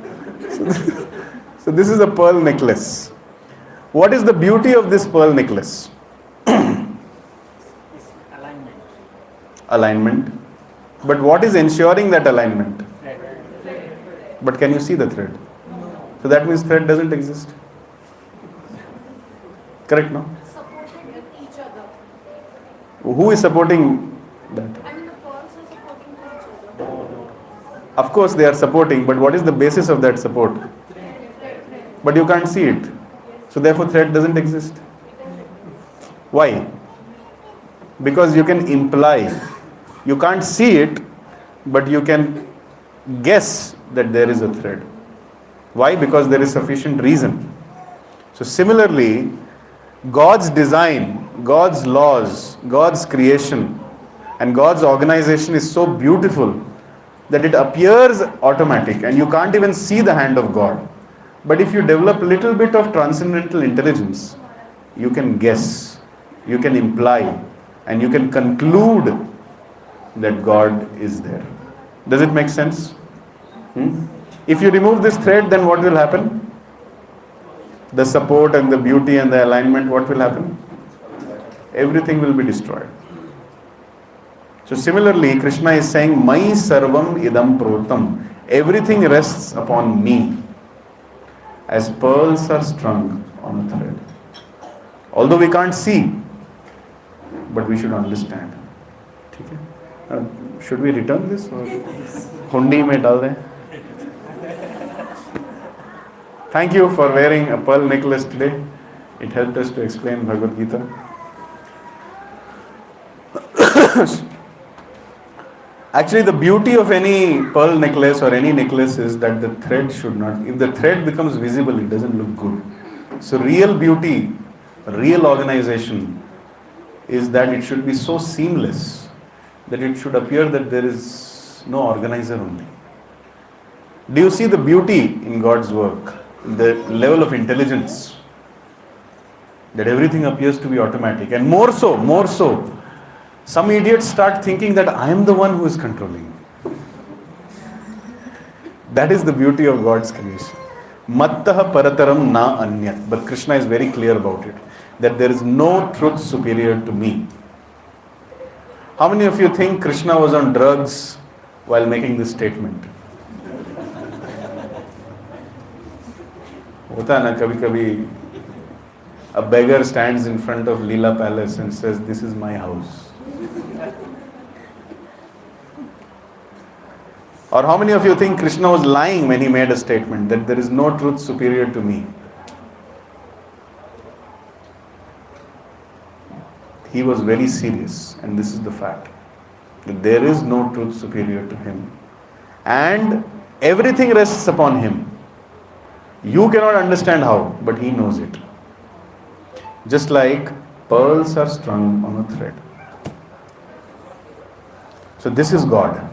So this is a pearl necklace. What is the beauty of this pearl necklace? Alignment. But what is ensuring that alignment? But can you see the thread? So that means thread doesn't exist. Correct, no? Supporting each other. Who is supporting that? I mean, the pearls are supporting each other. Of course they are supporting, but what is the basis of that support? But you can't see it. So therefore thread doesn't exist. Why? Because you can imply. You can't see it, but you can guess that there is a thread. Why? Because there is sufficient reason. So similarly, God's design, God's laws, God's creation, and God's organization is so beautiful that it appears automatic and you can't even see the hand of God. But if you develop a little bit of transcendental intelligence, you can guess, you can imply, and you can conclude that God is there. Does it make sense? If you remove this thread, then what will happen? The support and the beauty and the alignment, what will happen? Everything will be destroyed. So similarly, Krishna is saying, Mai sarvam idam protam. Everything rests upon me as pearls are strung on a thread. Although we can't see, but we should understand. Okay? Should we return this or hundi mein dal dein? Thank you for wearing a pearl necklace today. It helped us to explain Bhagavad Gita. Actually, the beauty of any pearl necklace or any necklace is that the thread should not, if the thread becomes visible, it doesn't look good. So real beauty, real organization is that it should be so seamless that it should appear that there is no organizer only. Do you see the beauty in God's work? The level of intelligence, that everything appears to be automatic, and more so, some idiots start thinking that I am the one who is controlling. That is the beauty of God's creation. Mattah parataram na anyat. But Krishna is very clear about it, that there is no truth superior to me. How many of you think Krishna was on drugs while making this statement? होता है ना कभी कभी a beggar stands in front of Leela Palace and says, this is my house. Or how many of you think Krishna was lying when he made a statement that there is no truth superior to me? He was very serious, and this is the fact, that there is no truth superior to him and everything rests upon him. You cannot understand how, but he knows it. Just like pearls are strung on a thread. So this is God.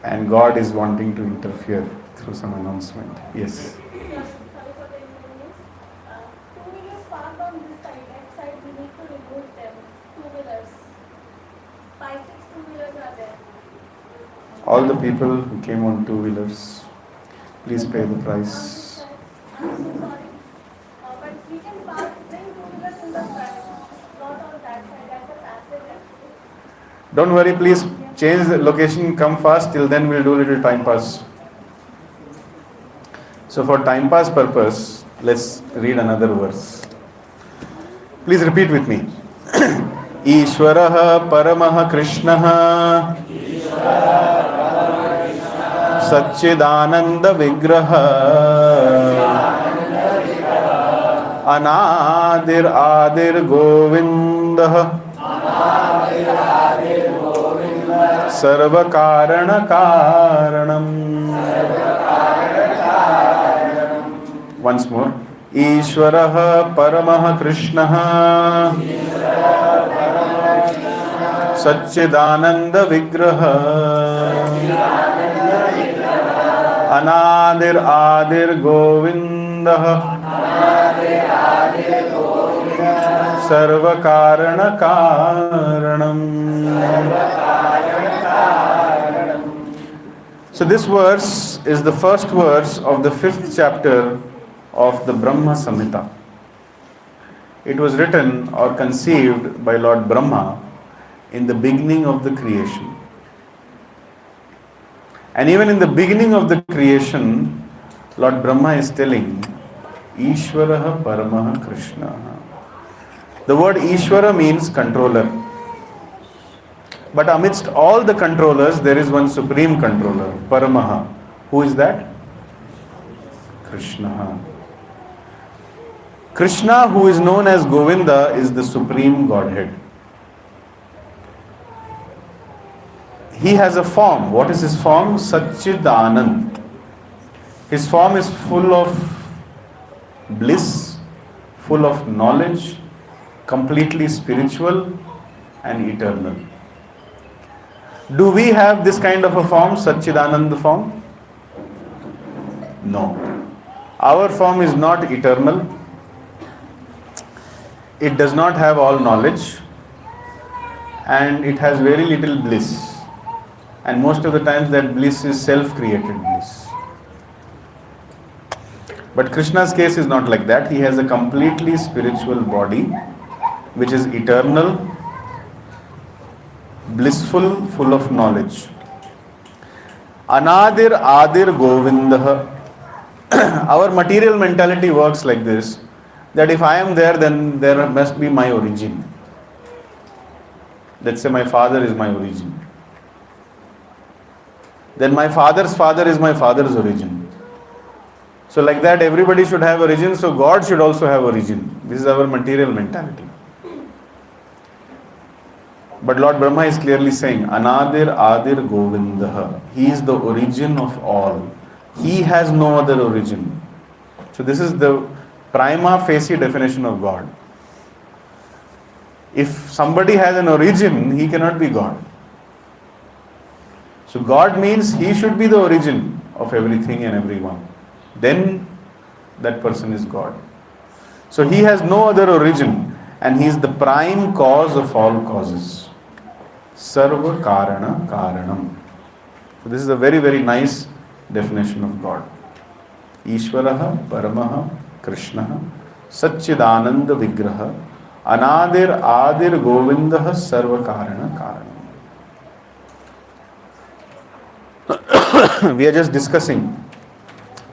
And God is wanting to interfere through some announcement. Yes. Sorry for the inconvenience. Two-wheelers parked on this side, left side, we need to remove them. Two-wheelers. 5, 6 two-wheelers are there. All the people who came on two-wheelers, please pay the price. I'm so sorry. But we can park, bring two-wheelers in the front, not on that side. That's a passage actually. Don't worry, please change the location, come fast, till then we'll do a little time pass. So for time pass purpose, let's read another verse. Please repeat with me. Ishwarah Paramah Krishnah Satchidananda Vigraha Anadir Adir Govindah Sarva Karana Karanam. Once more. Ishwarah Paramah Krishnah Satchidananda Vigraha Anadir Adir Govindah Sarva Karana Karanam. So this verse is the first verse of the 5th chapter of the Brahma Samhita. It was written or conceived by Lord Brahma in the beginning of the creation. And even in the beginning of the creation, Lord Brahma is telling, Ishwarah Paramah Krishna. The word Ishvara means controller. But amidst all the controllers, there is one supreme controller, Paramaha. Who is that? Krishna. Krishna, who is known as Govinda, is the supreme Godhead. He has a form. What is his form? Satchidanand. His form is full of bliss, full of knowledge, completely spiritual and eternal. Do we have this kind of a form, Satchidanand form? No. Our form is not eternal. It does not have all knowledge, and it has very little bliss. And most of the times that bliss is self-created bliss. But Krishna's case is not like that. He has a completely spiritual body, which is eternal, blissful, full of knowledge. Anadir Adir Govindah. Our material mentality works like this, that if I am there, then there must be my origin. Let's say my father is my origin. Then my father's father is my father's origin. So like that, everybody should have origin, so God should also have origin. This is our material mentality. But Lord Brahma is clearly saying, Anadir Adir Govindah. He is the origin of all. He has no other origin. So this is the prima facie definition of God. If somebody has an origin, he cannot be God. So God means he should be the origin of everything and everyone. Then that person is God. So he has no other origin, and he is the prime cause of all causes. Sarva Karana Karanam. So this is a very, very nice definition of God. Ishvaraha Paramaha Krishna Satchidananda Vigraha Anadir Adir Govindah Sarva Karana Karanam. We are just discussing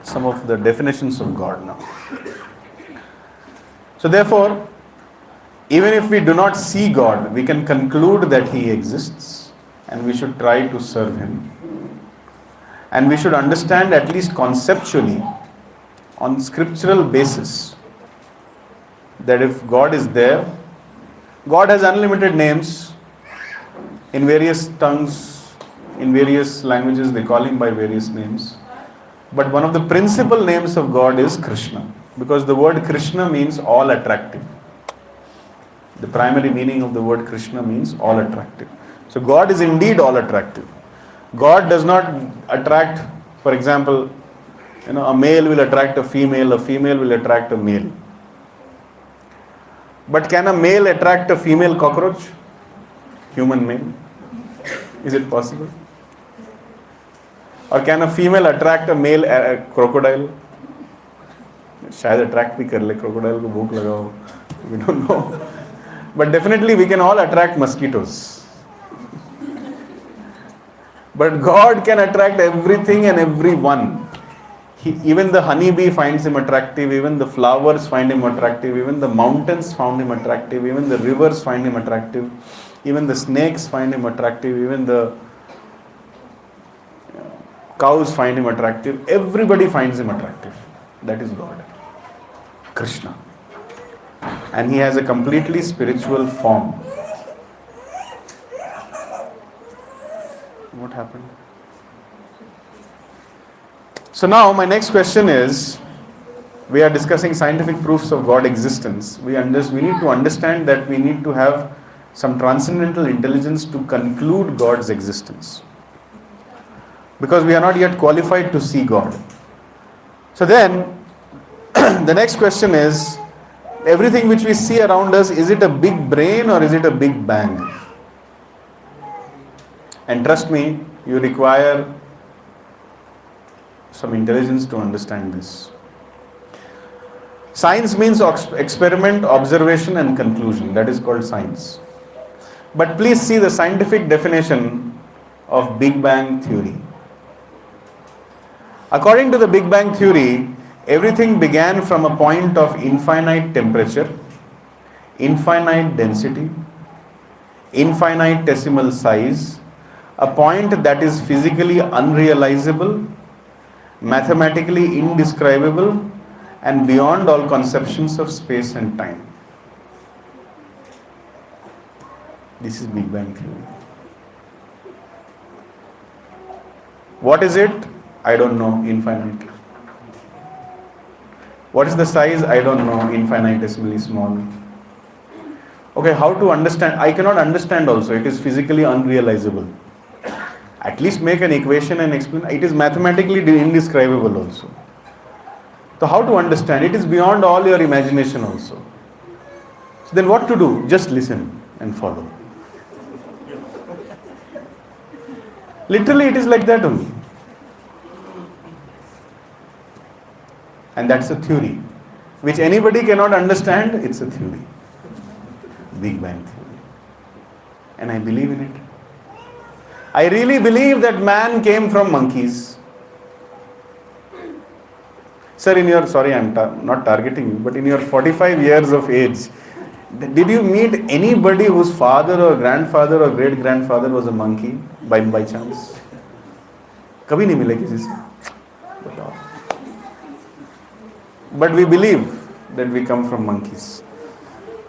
some of the definitions of God now. So therefore, even if we do not see God, we can conclude that He exists, and we should try to serve Him. And we should understand, at least conceptually, on scriptural basis, that if God is there, God has unlimited names in various tongues, in various languages, they call Him by various names. But one of the principal names of God is Krishna, because the word Krishna means all attractive. The primary meaning of the word Krishna means all attractive. So God is indeed all attractive. God does not attract, for example, a male will attract a female will attract a male. But can a male attract a female cockroach? Human male? Is it possible? Or can a female attract a male crocodile? शायद attract भी कर ले, crocodile को भूख लगा हो, we don't know. But definitely we can all attract mosquitoes. But God can attract everything and everyone. Even the honeybee finds him attractive, even the flowers find him attractive, even the mountains found him attractive, even the rivers find him attractive, even the snakes find him attractive, even the cows find him attractive. Everybody finds him attractive. That is God, Krishna. And he has a completely spiritual form. What happened? So now my next question is, we are discussing scientific proofs of God existence. We need to understand that we need to have some transcendental intelligence to conclude God's existence. Because we are not yet qualified to see God. So then, the next question is, everything which we see around us, is it a big brain or is it a big bang? And trust me, you require some intelligence to understand this. Science means experiment, observation and conclusion. That is called science. But please see the scientific definition of Big Bang theory. According to the Big Bang theory, everything began from a point of infinite temperature, infinite density, infinitesimal size, a point that is physically unrealizable, mathematically indescribable, and beyond all conceptions of space and time. This is Big Bang theory. What is it? I don't know. Infinite. What is the size? I don't know. Infinitesimally small. Okay, how to understand? I cannot understand also. It is physically unrealizable. At least make an equation and explain. It is mathematically indescribable also. So how to understand? It is beyond all your imagination also. So then what to do? Just listen and follow. Literally it is like that only. And that's a theory. Which anybody cannot understand, it's a theory. Big Bang theory. And I believe in it. I really believe that man came from monkeys. Sir, I'm not targeting you, but in your 45 years of age, did you meet anybody whose father or grandfather or great-grandfather was a monkey by chance? कभी नहीं मिले किसी से. But we believe that we come from monkeys.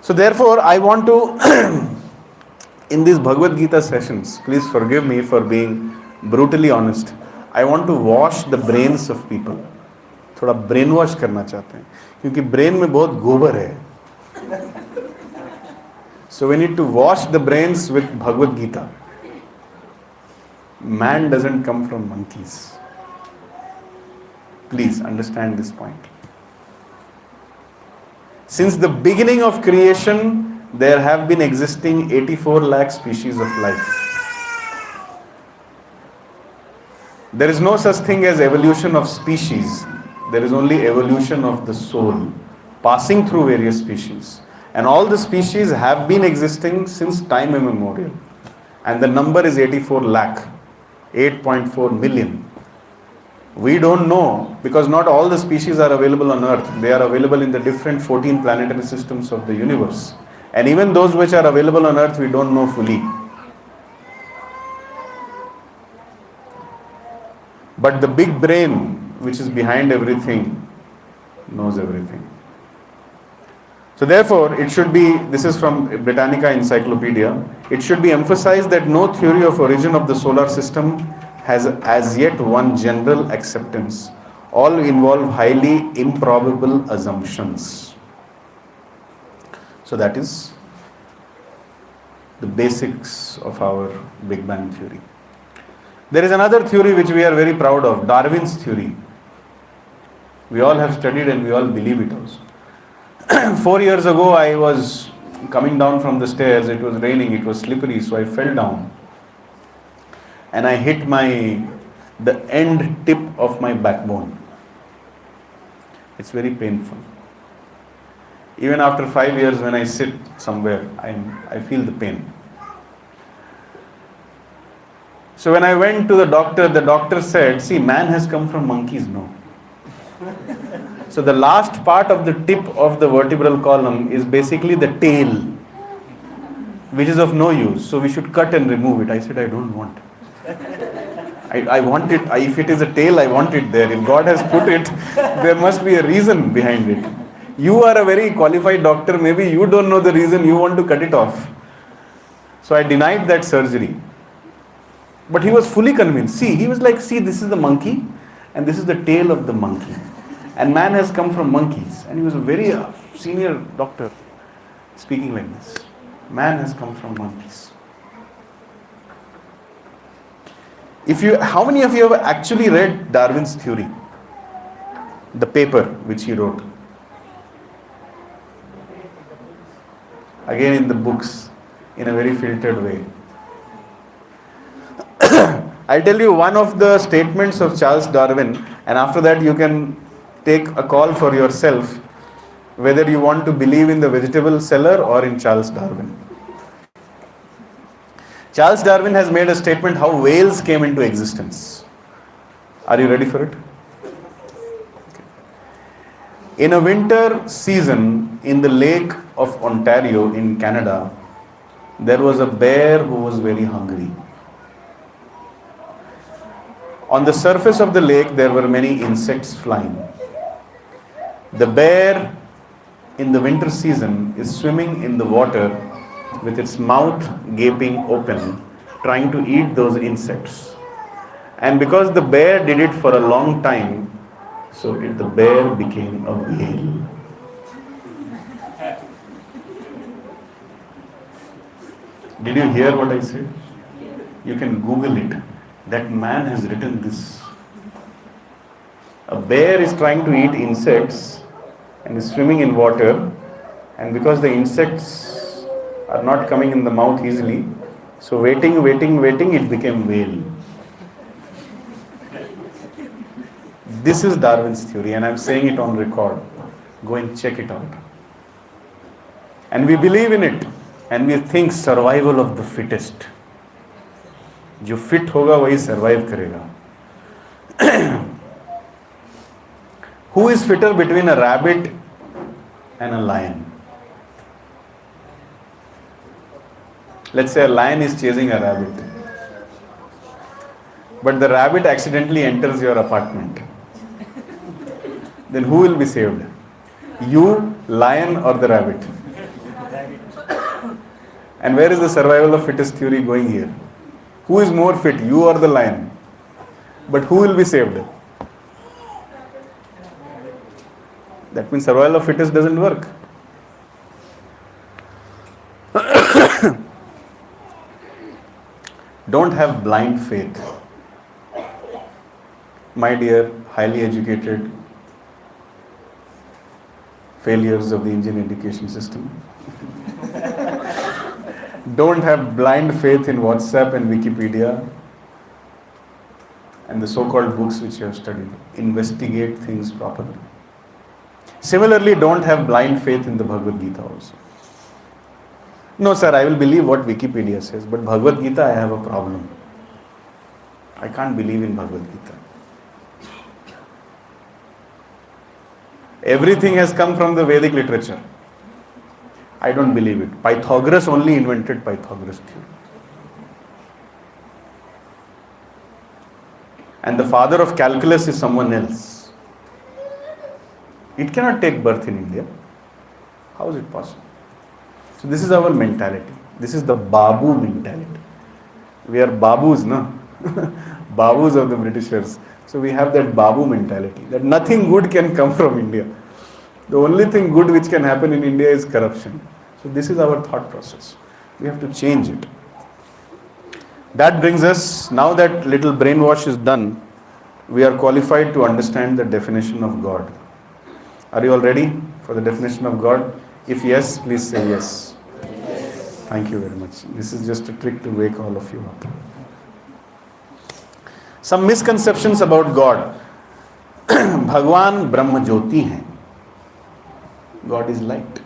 So therefore, I want to, in these Bhagavad Gita sessions, please forgive me for being brutally honest. I want to wash the brains of people. थोड़ा brain wash करना चाहते हैं क्योंकि brain में बहुत गोबर है. So we need to wash the brains with Bhagavad Gita. Man doesn't come from monkeys. Please understand this point. Since the beginning of creation, there have been existing 84 lakh species of life. There is no such thing as evolution of species. There is only evolution of the soul, passing through various species. And all the species have been existing since time immemorial. And the number is 84 lakh, 8.4 million. We don't know, because not all the species are available on Earth. They are available in the different 14 planetary systems of the universe. And even those which are available on Earth, we don't know fully. But the big brain, which is behind everything, knows everything. So therefore, it should be, this is from Britannica Encyclopedia, it should be emphasized that no theory of origin of the solar system has as yet won general acceptance. All involve highly improbable assumptions. So that is the basics of our Big Bang theory. There is another theory which we are very proud of, Darwin's theory. We all have studied and we all believe it also. 4 years ago, I was coming down from the stairs. It was raining, it was slippery, so I fell down. And I hit my the end tip of my backbone. It's very painful. Even after 5 years, when I sit somewhere, I feel the pain. So when I went to the doctor said, see, man has come from monkeys, no. So the last part of the tip of the vertebral column is basically the tail, which is of no use. So we should cut and remove it. I said, I don't want. I want it. If it is a tail, I want it there. If God has put it, there must be a reason behind it. You are a very qualified doctor. Maybe you don't know the reason you want to cut it off. So I denied that surgery. But he was fully convinced. See, he was like, see, this is the monkey and this is the tail of the monkey. And man has come from monkeys. And he was a very senior doctor speaking like this. Man has come from monkeys. How many of you have actually read Darwin's theory? The paper which he wrote. Again in the books, in a very filtered way. I'll tell you one of the statements of Charles Darwin, and after that you can take a call for yourself whether you want to believe in the vegetable seller or in Charles Darwin. Charles Darwin has made a statement how whales came into existence. Are you ready for it? Okay. In a winter season in the Lake of Ontario in Canada, there was a bear who was very hungry. On the surface of the lake, there were many insects flying. The bear in the winter season is swimming in the water with its mouth gaping open, trying to eat those insects. And because the bear did it for a long time, the bear became a whale. Did you hear what I said? You can Google it. That man has written this. A bear is trying to eat insects and is swimming in water, and because the insects are not coming in the mouth easily, so waiting, it became whale. This is Darwin's theory, and I'm saying it on record. Go and check it out. And we believe in it, and we think survival of the fittest. जो fit होगा वही survive करेगा. Who is fitter between a rabbit and a lion? Let's say a lion is chasing a rabbit, but the rabbit accidentally enters your apartment. Then who will be saved? You, lion, or the rabbit? And where is the survival of fittest theory going here? Who is more fit, you or the lion? But who will be saved? That means survival of fittest doesn't work. Don't have blind faith. My dear, highly educated failures of the Indian education system. Don't have blind faith in WhatsApp and Wikipedia and the so-called books which you have studied. Investigate things properly. Similarly, don't have blind faith in the Bhagavad Gita also. No, sir, I will believe what Wikipedia says, but Bhagavad Gita, I have a problem. I can't believe in Bhagavad Gita. Everything has come from the Vedic literature. I don't believe it. Pythagoras only invented Pythagoras theory. And the father of calculus is someone else. It cannot take birth in India. How is it possible? So this is our mentality. This is the Babu mentality. We are Babus, no? Babus of the Britishers. So we have that Babu mentality, that nothing good can come from India. The only thing good which can happen in India is corruption. So this is our thought process. We have to change it. That brings us, now that little brainwash is done, we are qualified to understand the definition of God. Are you all ready for the definition of God? If yes, please say yes. Yes. Thank you very much. This is just a trick to wake all of you up. Some misconceptions about God. भगवान ब्रह्म ज्योति हैं. God is light.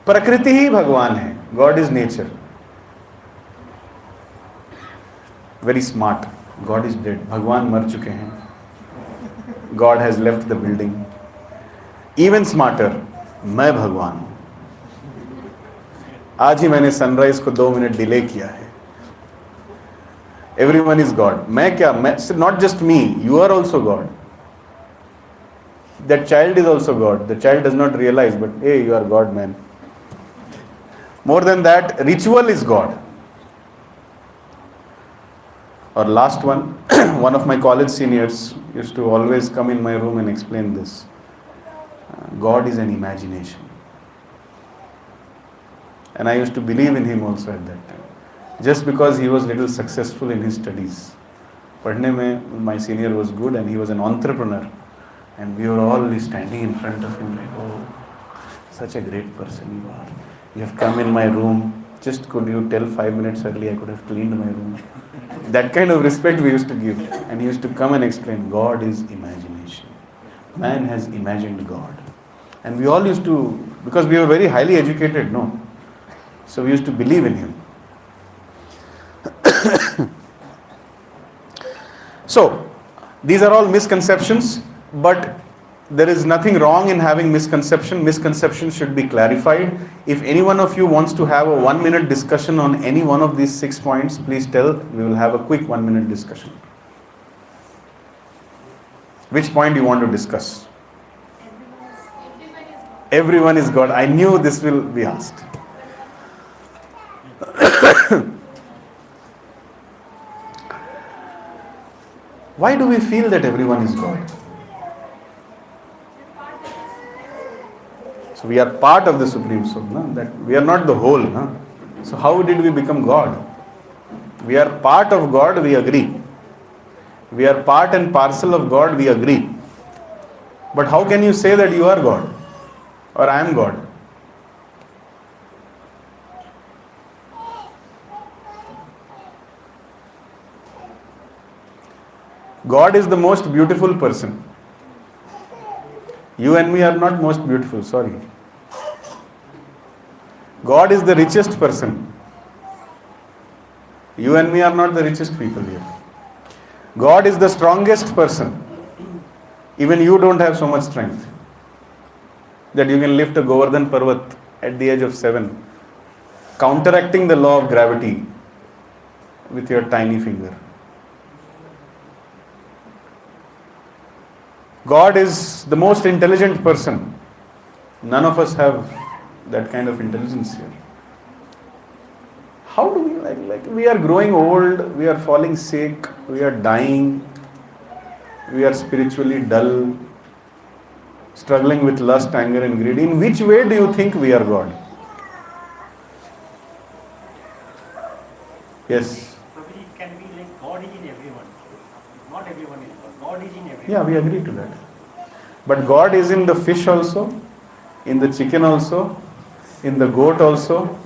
प्रकृति ही भगवान है. God is nature. Very smart. God is dead. भगवान मर चुके हैं. God has left the building. Even smarter. मैं भगवान हूं. आज ही मैंने सनराइज को 2 मिनट डिले किया है. Everyone is God. मैं क्या? मैं, not just me. You are also God. That child is also God. The child does not realize, but hey, you are God, man. More than that, ritual is God. Or last one, one of my college seniors used to always come in my room and explain this. God is an imagination. And I used to believe in him also at that time. Just because he was little successful in his studies. पढ़ने में my senior was good and he was an entrepreneur. And we were all standing in front of him like, oh, such a great person you are. You have come in my room. Just could you tell 5 minutes early, I could have cleaned my room. That kind of respect we used to give. And he used to come and explain, God is imagination. Man has imagined God. And we all used to, because we were very highly educated, no? So we used to believe in him. So, these are all misconceptions, but there is nothing wrong in having misconception. Misconception should be clarified. If any one of you wants to have a 1-minute discussion on any one of these 6 points, please tell. We will have a quick 1-minute discussion. Which point do you want to discuss? Everyone is God. I knew this will be asked. Why do we feel that everyone is God? So we are part of the Supreme Soul, no? That we are not the whole. No? So how did we become God? We are part of God, we agree. We are part and parcel of God, we agree. But how can you say that you are God? Or I am God? God is the most beautiful person. You and me are not most beautiful, sorry. God is the richest person. You and me are not the richest people here. God is the strongest person. Even you don't have so much strength that you can lift a Govardhan Parvat at the age of 7, counteracting the law of gravity with your tiny finger. God is the most intelligent person. None of us have that kind of intelligence here. How do we like we are growing old, we are falling sick, we are dying, we are spiritually dull, struggling with lust, anger and greed. In which way do you think we are God? Yes. Probably it can be like God is in everyone. Not everyone is God. God is in everyone. Yeah, we agree to that. But God is in the fish also, in the chicken also, in the goat also,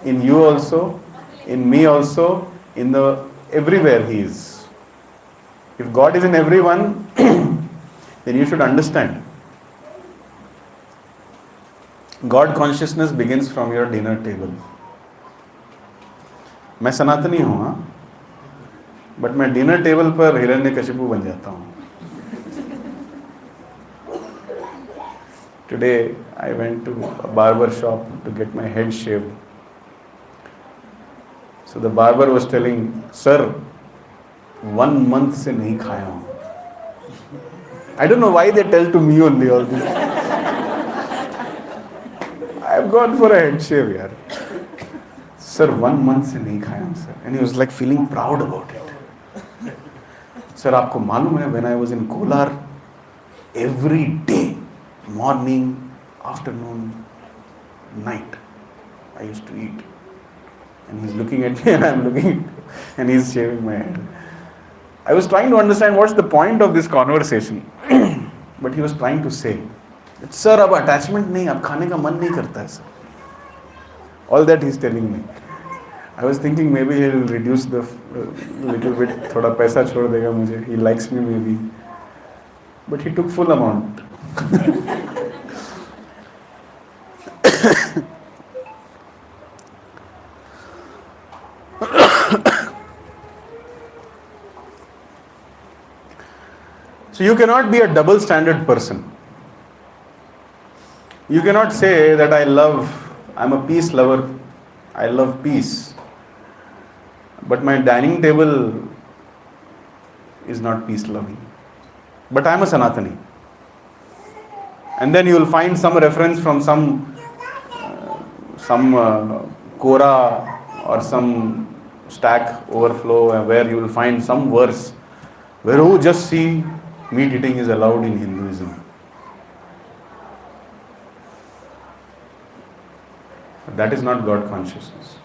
in you also, in me also, in the everywhere He is. If God is in everyone, then you should understand. God consciousness begins from your dinner table. मैं सनातनी हूँ हाँ, but मैं dinner table पर हिरण्यकशिपु बन जाता हूँ. Today I went to a barber shop to get my head shaved. So the barber was telling, sir, 1 month से नहीं खाया हूँ. I don't know why they tell to me only all this. I have gone for a head shave, yaar. Sir, 1 month से नहीं खाया हूँ, sir. And he was like feeling proud about it. Sir, आपको मालूम है, when I was in Kolar, every day, morning, afternoon, night, I used to eat. And he's looking at me and I'm looking at him, and he's shaving my head. I was trying to understand what's the point of this conversation. But he was trying to say, sir, अब attachment नहीं, अब खाने का मन नहीं करता है, sir. All that he's telling me. I was thinking maybe he'll reduce the little bit, thoda paisa chhod dega mujhe. He likes me maybe. But he took full amount. So you cannot be a double standard person. You cannot say that I'm a peace lover, I love peace. But my dining table is not peace loving. But I'm a Sanatani. And then you will find some reference from some Kora or some stack overflow where you will find some verse where you just see meat eating is allowed in Hinduism. But that is not God consciousness.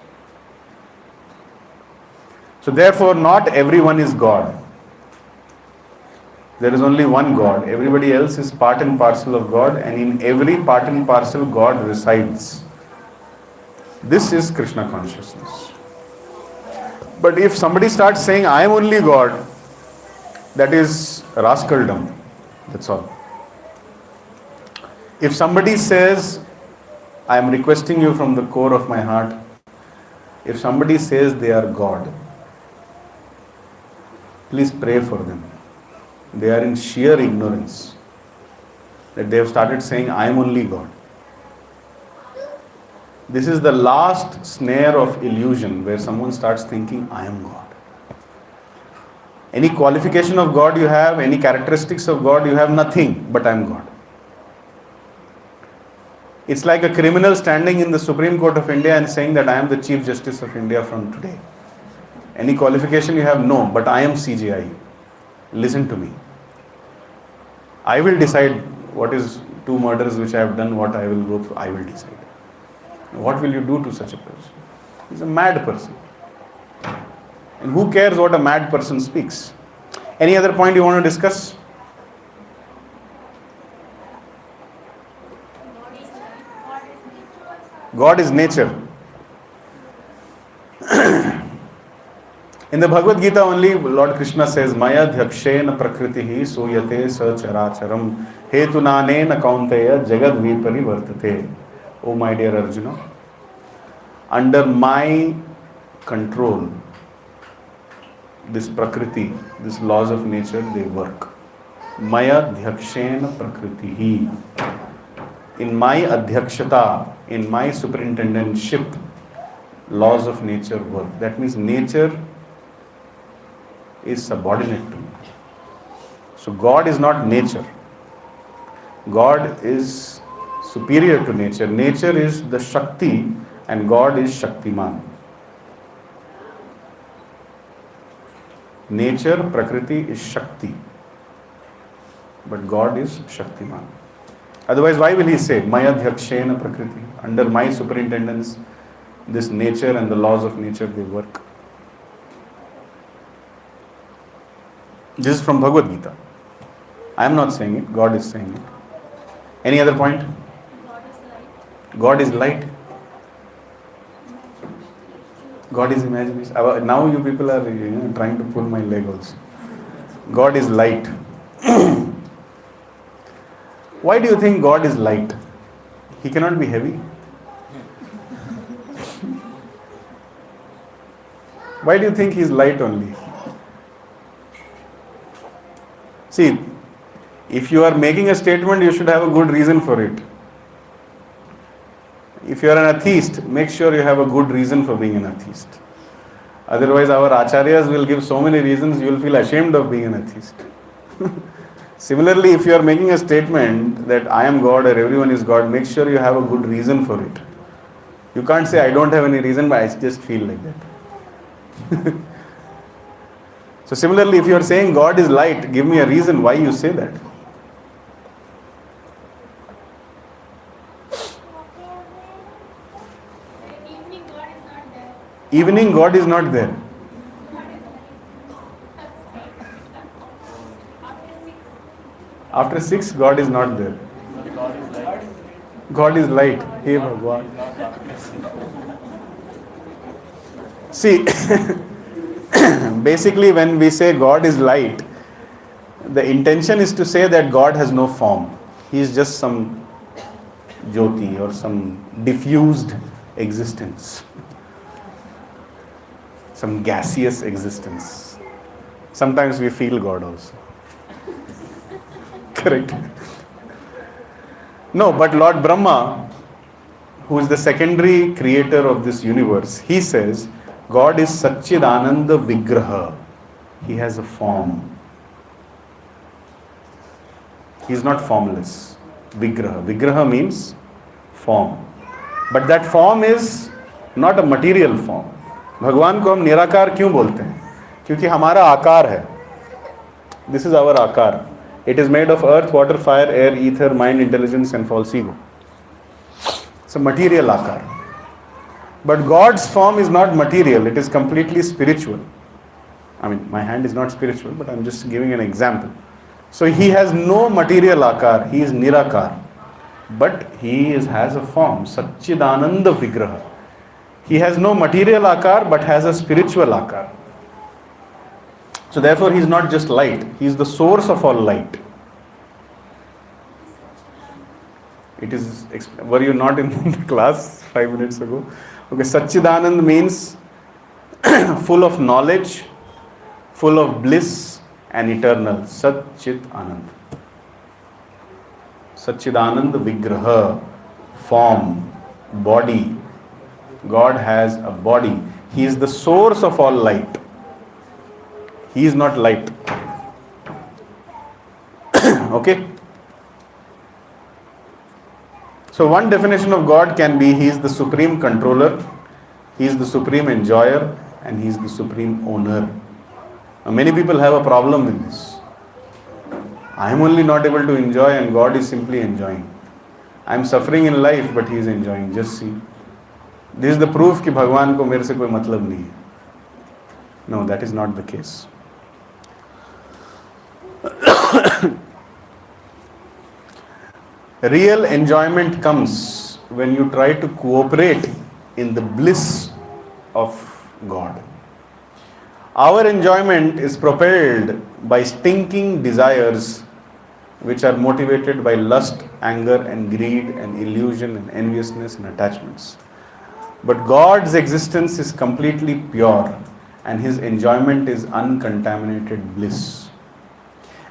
So therefore, not everyone is God. There is only one God. Everybody else is part and parcel of God, and in every part and parcel God resides. This is Krishna consciousness. But if somebody starts saying, I am only God, that is rascaldom. That's all. If somebody says, I am requesting you from the core of my heart, if somebody says they are God, please pray for them. They are in sheer ignorance that they have started saying, I am only God. This is the last snare of illusion where someone starts thinking, I am God. Any qualification of God you have, any characteristics of God you have, nothing, but I am God. It's like a criminal standing in the Supreme Court of India and saying that I am the Chief Justice of India from today. Any qualification you have? No, but I am CJI. Listen to me. I will decide what is 2 murders which I have done, what I will go through. I will decide. What will you do to such a person? He's a mad person. And who cares what a mad person speaks? Any other point you want to discuss? God is nature. In the Bhagavad Gita only, Lord Krishna says, Maya dhakshena prakritihi suyate sa characharam hetunanena kaunteya jagad viparivartate. Oh my dear Arjuna, under my control, this prakriti, these laws of nature, they work. Maya dhakshena prakritihi. In my adhyakshata, in my superintendentship, laws of nature work. That means nature is subordinate to me. So God is not nature. God is superior to nature. Nature is the Shakti and God is Shaktiman. Nature, Prakriti is Shakti. But God is Shaktiman. Otherwise, why will he say, Maya dhakshena Prakriti? Under my superintendence, this nature and the laws of nature, they work. This is from Bhagavad Gita. I am not saying it, God is saying it. Any other point? God is light. God is imagination. Now you people are trying to pull my leg also. God is light. Why do you think God is light? He cannot be heavy. Why do you think he is light only? See, if you are making a statement, you should have a good reason for it. If you are an atheist, make sure you have a good reason for being an atheist. Otherwise, our acharyas will give so many reasons, you will feel ashamed of being an atheist. Similarly, if you are making a statement that I am God or everyone is God, make sure you have a good reason for it. You can't say, I don't have any reason, but I just feel like that. So similarly, if you are saying God is light, give me a reason why you say that. Evening God is not there. Evening God is not there. After 6, God is not there. God is light. Hey Bhagwan. See, basically when we say God is light, the intention is to say that God has no form. He is just some jyoti or some diffused existence, some gaseous existence. Sometimes we feel God also. Correct? No, but Lord Brahma, who is the secondary creator of this universe, he says God is Satchidananda Vigraha. He has a form. He is not formless. Vigraha. Vigraha means form. But that form is not a material form. भगवान को हम निराकार क्यों बोलते हैं? क्योंकि हमारा आकार है. This is our आकार. It is made of earth, water, fire, air, ether, mind, intelligence and false ego. It's a material akar. But God's form is not material, it is completely spiritual. I mean, my hand is not spiritual, but I'm just giving an example. So he has no material akar, he is nirakar. But he has a form, Satchidananda Vigraha. He has no material akar, but has a spiritual akar. So therefore he is not just light, he is the source of all light. It is, were you not in the class 5 minutes ago? Okay, Satchidanand means full of knowledge, full of bliss and eternal. Satchit Anand. Satchidanand Vigraha, form, body. God has a body. He is the source of all light. He is not light. Okay? So one definition of God can be He is the supreme controller, He is the supreme enjoyer, and He is the supreme owner. Now, many people have a problem with this. I am only not able to enjoy and God is simply enjoying. I am suffering in life but He is enjoying. Just see. This is the proof कि भगवान को मेरे से कोई मतलब नहीं है. No, that is not the case. Real enjoyment comes when you try to cooperate in the bliss of God. Our enjoyment is propelled by stinking desires which are motivated by lust, anger and greed and illusion and enviousness and attachments. But God's existence is completely pure and His enjoyment is uncontaminated bliss.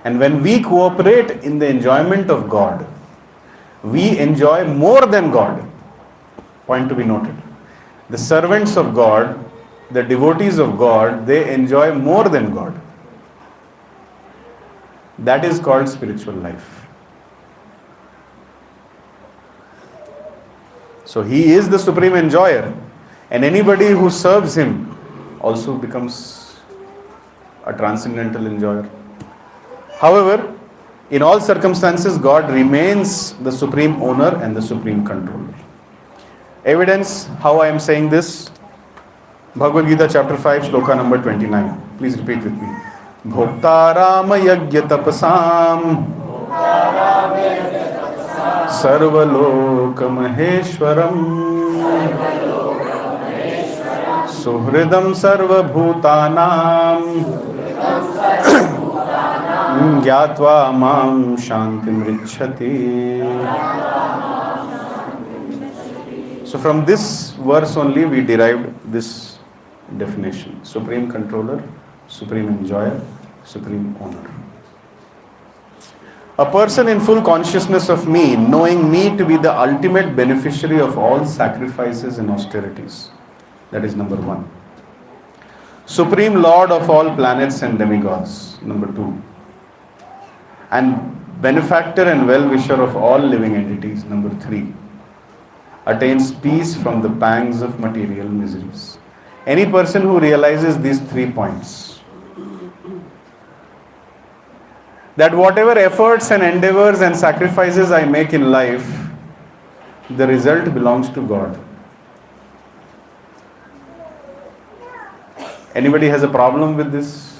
And when we cooperate in the enjoyment of God, we enjoy more than God. Point to be noted. The servants of God, the devotees of God, they enjoy more than God. That is called spiritual life. So He is the supreme enjoyer, and anybody who serves Him also becomes a transcendental enjoyer. However, in all circumstances, God remains the supreme owner and the supreme controller. Evidence how I am saying this: Bhagavad Gita chapter 5, shloka number 29. Please repeat with me. Bhoktaram yajya tapasam sarvaloka maheshwaram suhridam sarvabhutanam Gyatva mam shantim richati. So from this verse only we derived this definition: supreme controller, supreme enjoyer, supreme owner. A person in full consciousness of me, knowing me to be the ultimate beneficiary of all sacrifices and austerities. That is number 1. Supreme Lord of all planets and demigods. Number 2. And benefactor and well-wisher of all living entities. Number 3. Attains peace from the pangs of material miseries. Any person who realizes these 3 points, that whatever efforts and endeavors and sacrifices I make in life, the result belongs to God. Anybody has a problem with this?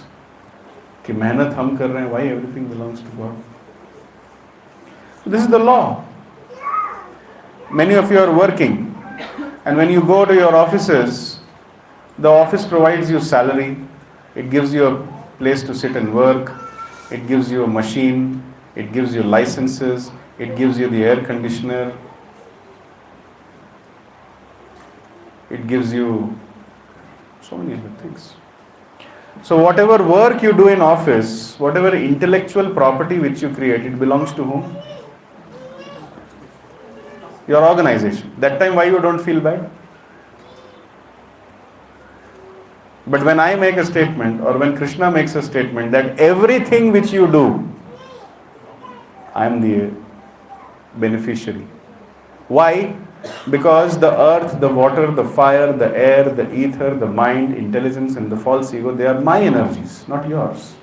कि मेहनत हम कर रहे हैं, why everything belongs to God? This is the law. Many of you are working, and when you go to your offices, The office provides you salary, it gives you a place to sit and work, it gives you a machine, it gives you licenses, it gives you the air conditioner, it gives you so many other things. So whatever work you do in office, whatever intellectual property which you create, it belongs to whom? Your organization. That time why you don't feel bad? But when I make a statement, or when Krishna makes a statement that everything which you do, I am the beneficiary. Why? Because the earth, the water, the fire, the air, the ether, the mind, intelligence and the false ego, they are my energies, not yours.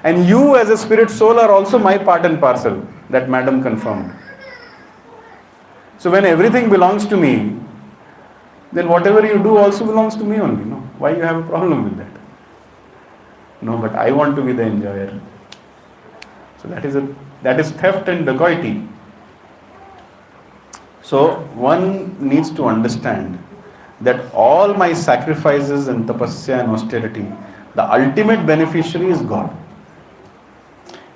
And you as a spirit soul are also my part and parcel, that madam confirmed. So when everything belongs to me, then whatever you do also belongs to me only. No? Why you have a problem with that? No, but I want to be the enjoyer. So that is theft and dacoity. So one needs to understand that all my sacrifices and tapasya and austerity, the ultimate beneficiary is God.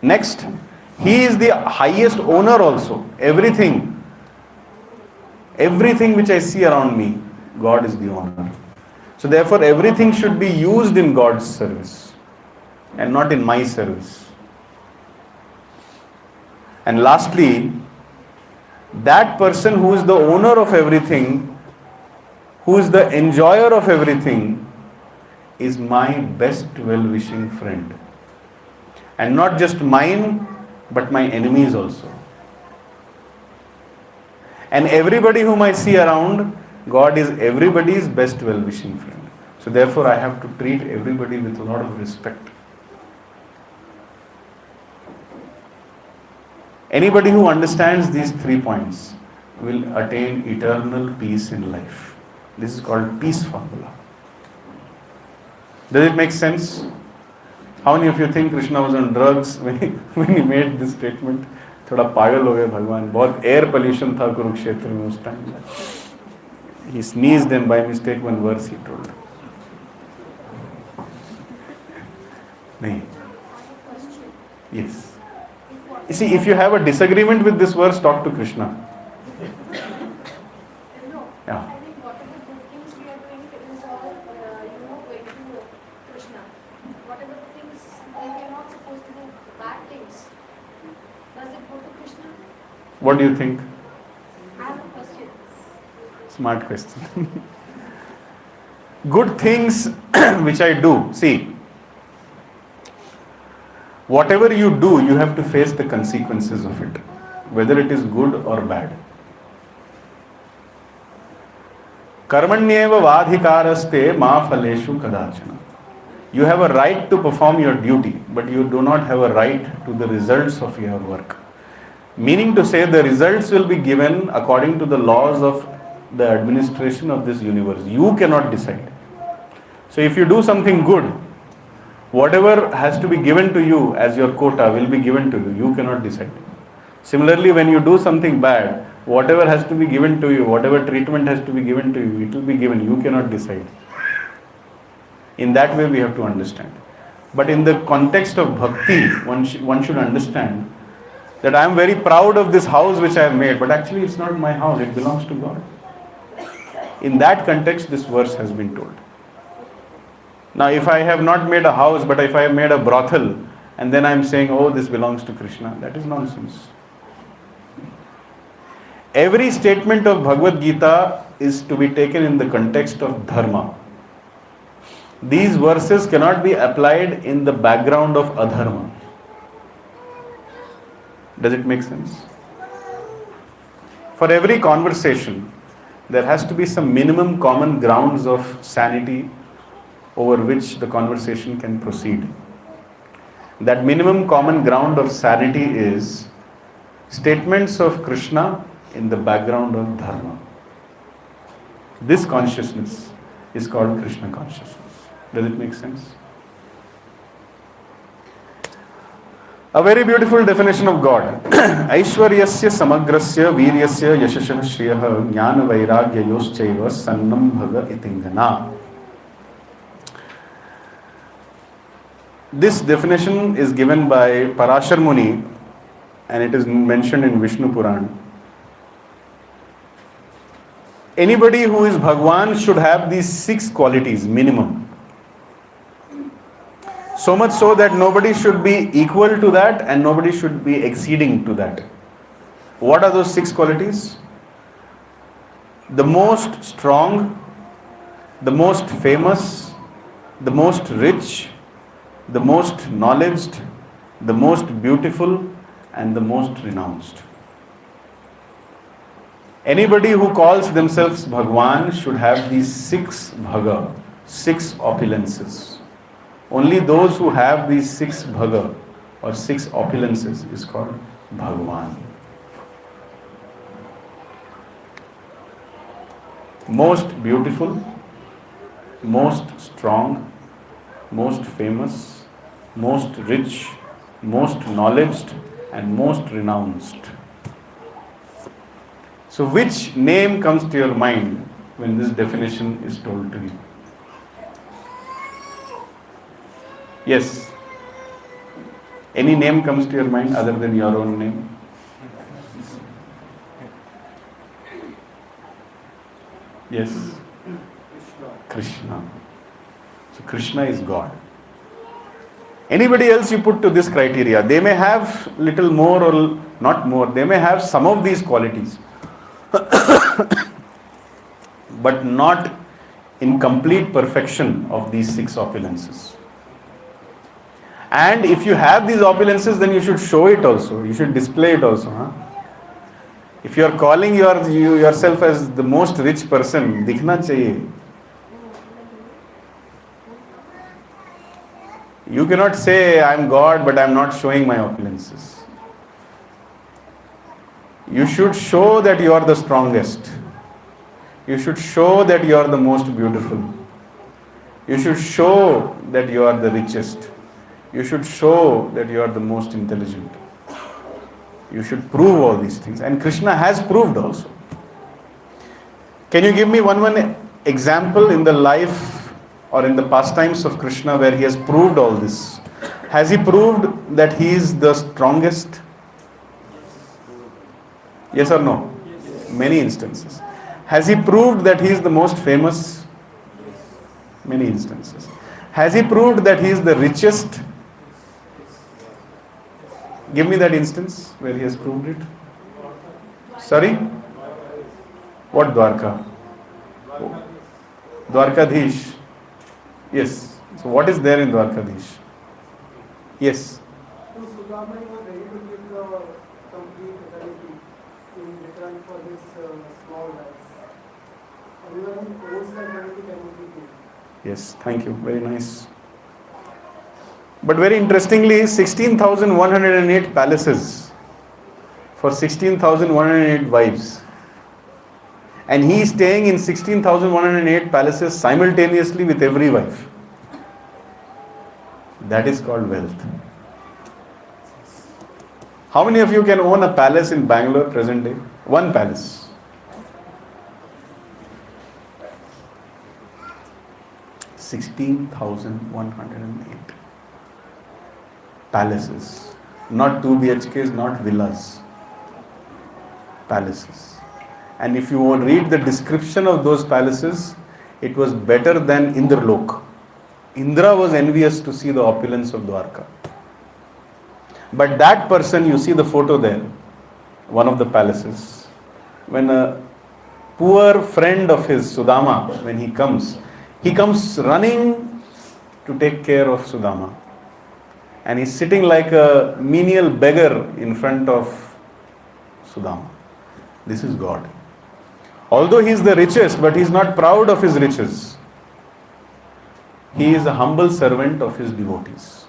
Next, He is the highest owner also. Everything which I see around me, God is the owner. So therefore everything should be used in God's service and not in my service. And lastly, that person who is the owner of everything, who is the enjoyer of everything, is my best well-wishing friend. And not just mine, but my enemies also. And everybody whom I see around, God is everybody's best well-wishing friend. So therefore I have to treat everybody with a lot of respect. Anybody who understands these 3 points will attain eternal peace in life. This is called peace formula. Does it make sense? How many of you think Krishna was on drugs when he made this statement? थोड़ा पागल हो गए भगवान, बहुत air pollution था कुरुक्षेत्र में उस time. He sneezed and by mistake one verse he told. नहीं. Yes. You see, if you have a disagreement with this verse, talk to Krishna. No, Yeah. I think whatever good things we are doing, it is all, going to Krishna. Whatever things that we are not supposed to do, bad things, does it go to Krishna? What do you think? I have a question. Smart question. Good things which I do, see, whatever you do, you have to face the consequences of it, whether it is good or bad. Karmanyeva vadhikaraste ma phaleshu kadachana. You have a right to perform your duty, but you do not have a right to the results of your work. Meaning to say, the results will be given according to the laws of the administration of this universe. You cannot decide. So if you do something good, whatever has to be given to you as your quota will be given to you. You cannot decide. Similarly, when you do something bad, whatever has to be given to you, whatever treatment has to be given to you, it will be given. You cannot decide. In that way, we have to understand. But in the context of bhakti, one should understand that I am very proud of this house which I have made, but actually it's not my house, it belongs to God. In that context, this verse has been told. Now, if I have not made a house, but if I have made a brothel, and then I am saying, oh, this belongs to Krishna, that is nonsense. Every statement of Bhagavad Gita is to be taken in the context of dharma. These verses cannot be applied in the background of adharma. Does it make sense? For every conversation, there has to be some minimum common grounds of sanity over which the conversation can proceed. That minimum common ground of sanity is statements of Krishna in the background of dharma. This consciousness is called Krishna consciousness. Does it make sense? A very beautiful definition of God. Aishwaryasya samagrasya viryasya yashashah shriyah jnana vairagya yoschaiva sannam bhaga itingana. This definition is given by Parashar Muni and it is mentioned in Vishnu Puran. Anybody who is Bhagwan should have these 6 qualities minimum. So much so that nobody should be equal to that and nobody should be exceeding to that. What are those 6 qualities? The most strong, the most famous, the most rich, the most knowledged, the most beautiful, and the most renounced. Anybody who calls themselves Bhagwan should have these 6 bhaga, 6 opulences. Only those who have these 6 bhaga or 6 opulences is called Bhagwan. Most beautiful, most strong, most famous, most rich, most knowledged, and most renounced. So which name comes to your mind when this definition is told to you? Yes. Any name comes to your mind other than your own name? Yes. Krishna. So Krishna is God. Anybody else you put to this criteria, they may have little more or not more, they may have some of these qualities, but not in complete perfection of these 6 opulences. And if you have these opulences, then you should show it also. You should display it also. Huh? If you are calling yourself as the most rich person, dikhna chahiye. You cannot say, I am God, but I am not showing my opulences. You should show that you are the strongest. You should show that you are the most beautiful. You should show that you are the richest. You should show that you are the most intelligent. You should prove all these things. And Krishna has proved also. Can you give me one example in the life or in the pastimes of Krishna where he has proved all this? Has he proved that he is the strongest? Yes or no? Yes. Many instances. Has he proved that he is the most famous? Many instances. Has he proved that he is the richest? Give me that instance where he has proved it. Sorry? What Dwarka? Dwarkadhish. Yes. So what is there in Dwarkadhish? Yes. So Sudama was ready to give the complete authority in return for his small rights. Everyone owes that authority completely. Yes, thank you. Very nice. But very interestingly, 16,108 palaces for 16,108 wives. And he is staying in 16,108 palaces simultaneously with every wife. That is called wealth. How many of you can own a palace in Bangalore present day? One palace. $16,108 palaces. Not 2 BHKs, not villas. Palaces. And if you read the description of those palaces, it was better than Indralok. Indra was envious to see the opulence of Dwarka. But that person, you see the photo there, one of the palaces, when a poor friend of his, Sudama, when he comes running to take care of Sudama. And he's sitting like a menial beggar in front of Sudama. This is God. Although he is the richest, but he is not proud of his riches. He is a humble servant of his devotees.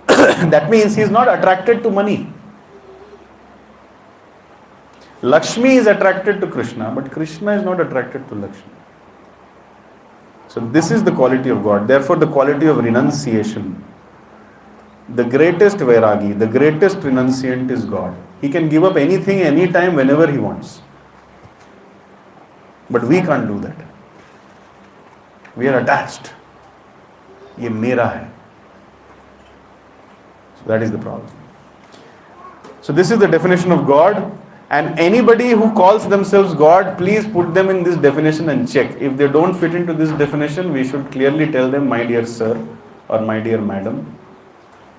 That means he is not attracted to money. Lakshmi is attracted to Krishna, but Krishna is not attracted to Lakshmi. So this is the quality of God. Therefore, the quality of renunciation. The greatest Vairagi, the greatest renunciant is God. He can give up anything, anytime, whenever he wants. But we can't do that. We are attached. Ye mera hai. So that is the problem. So this is the definition of God. And anybody who calls themselves God, please put them in this definition and check. If they don't fit into this definition, we should clearly tell them, my dear sir or my dear madam,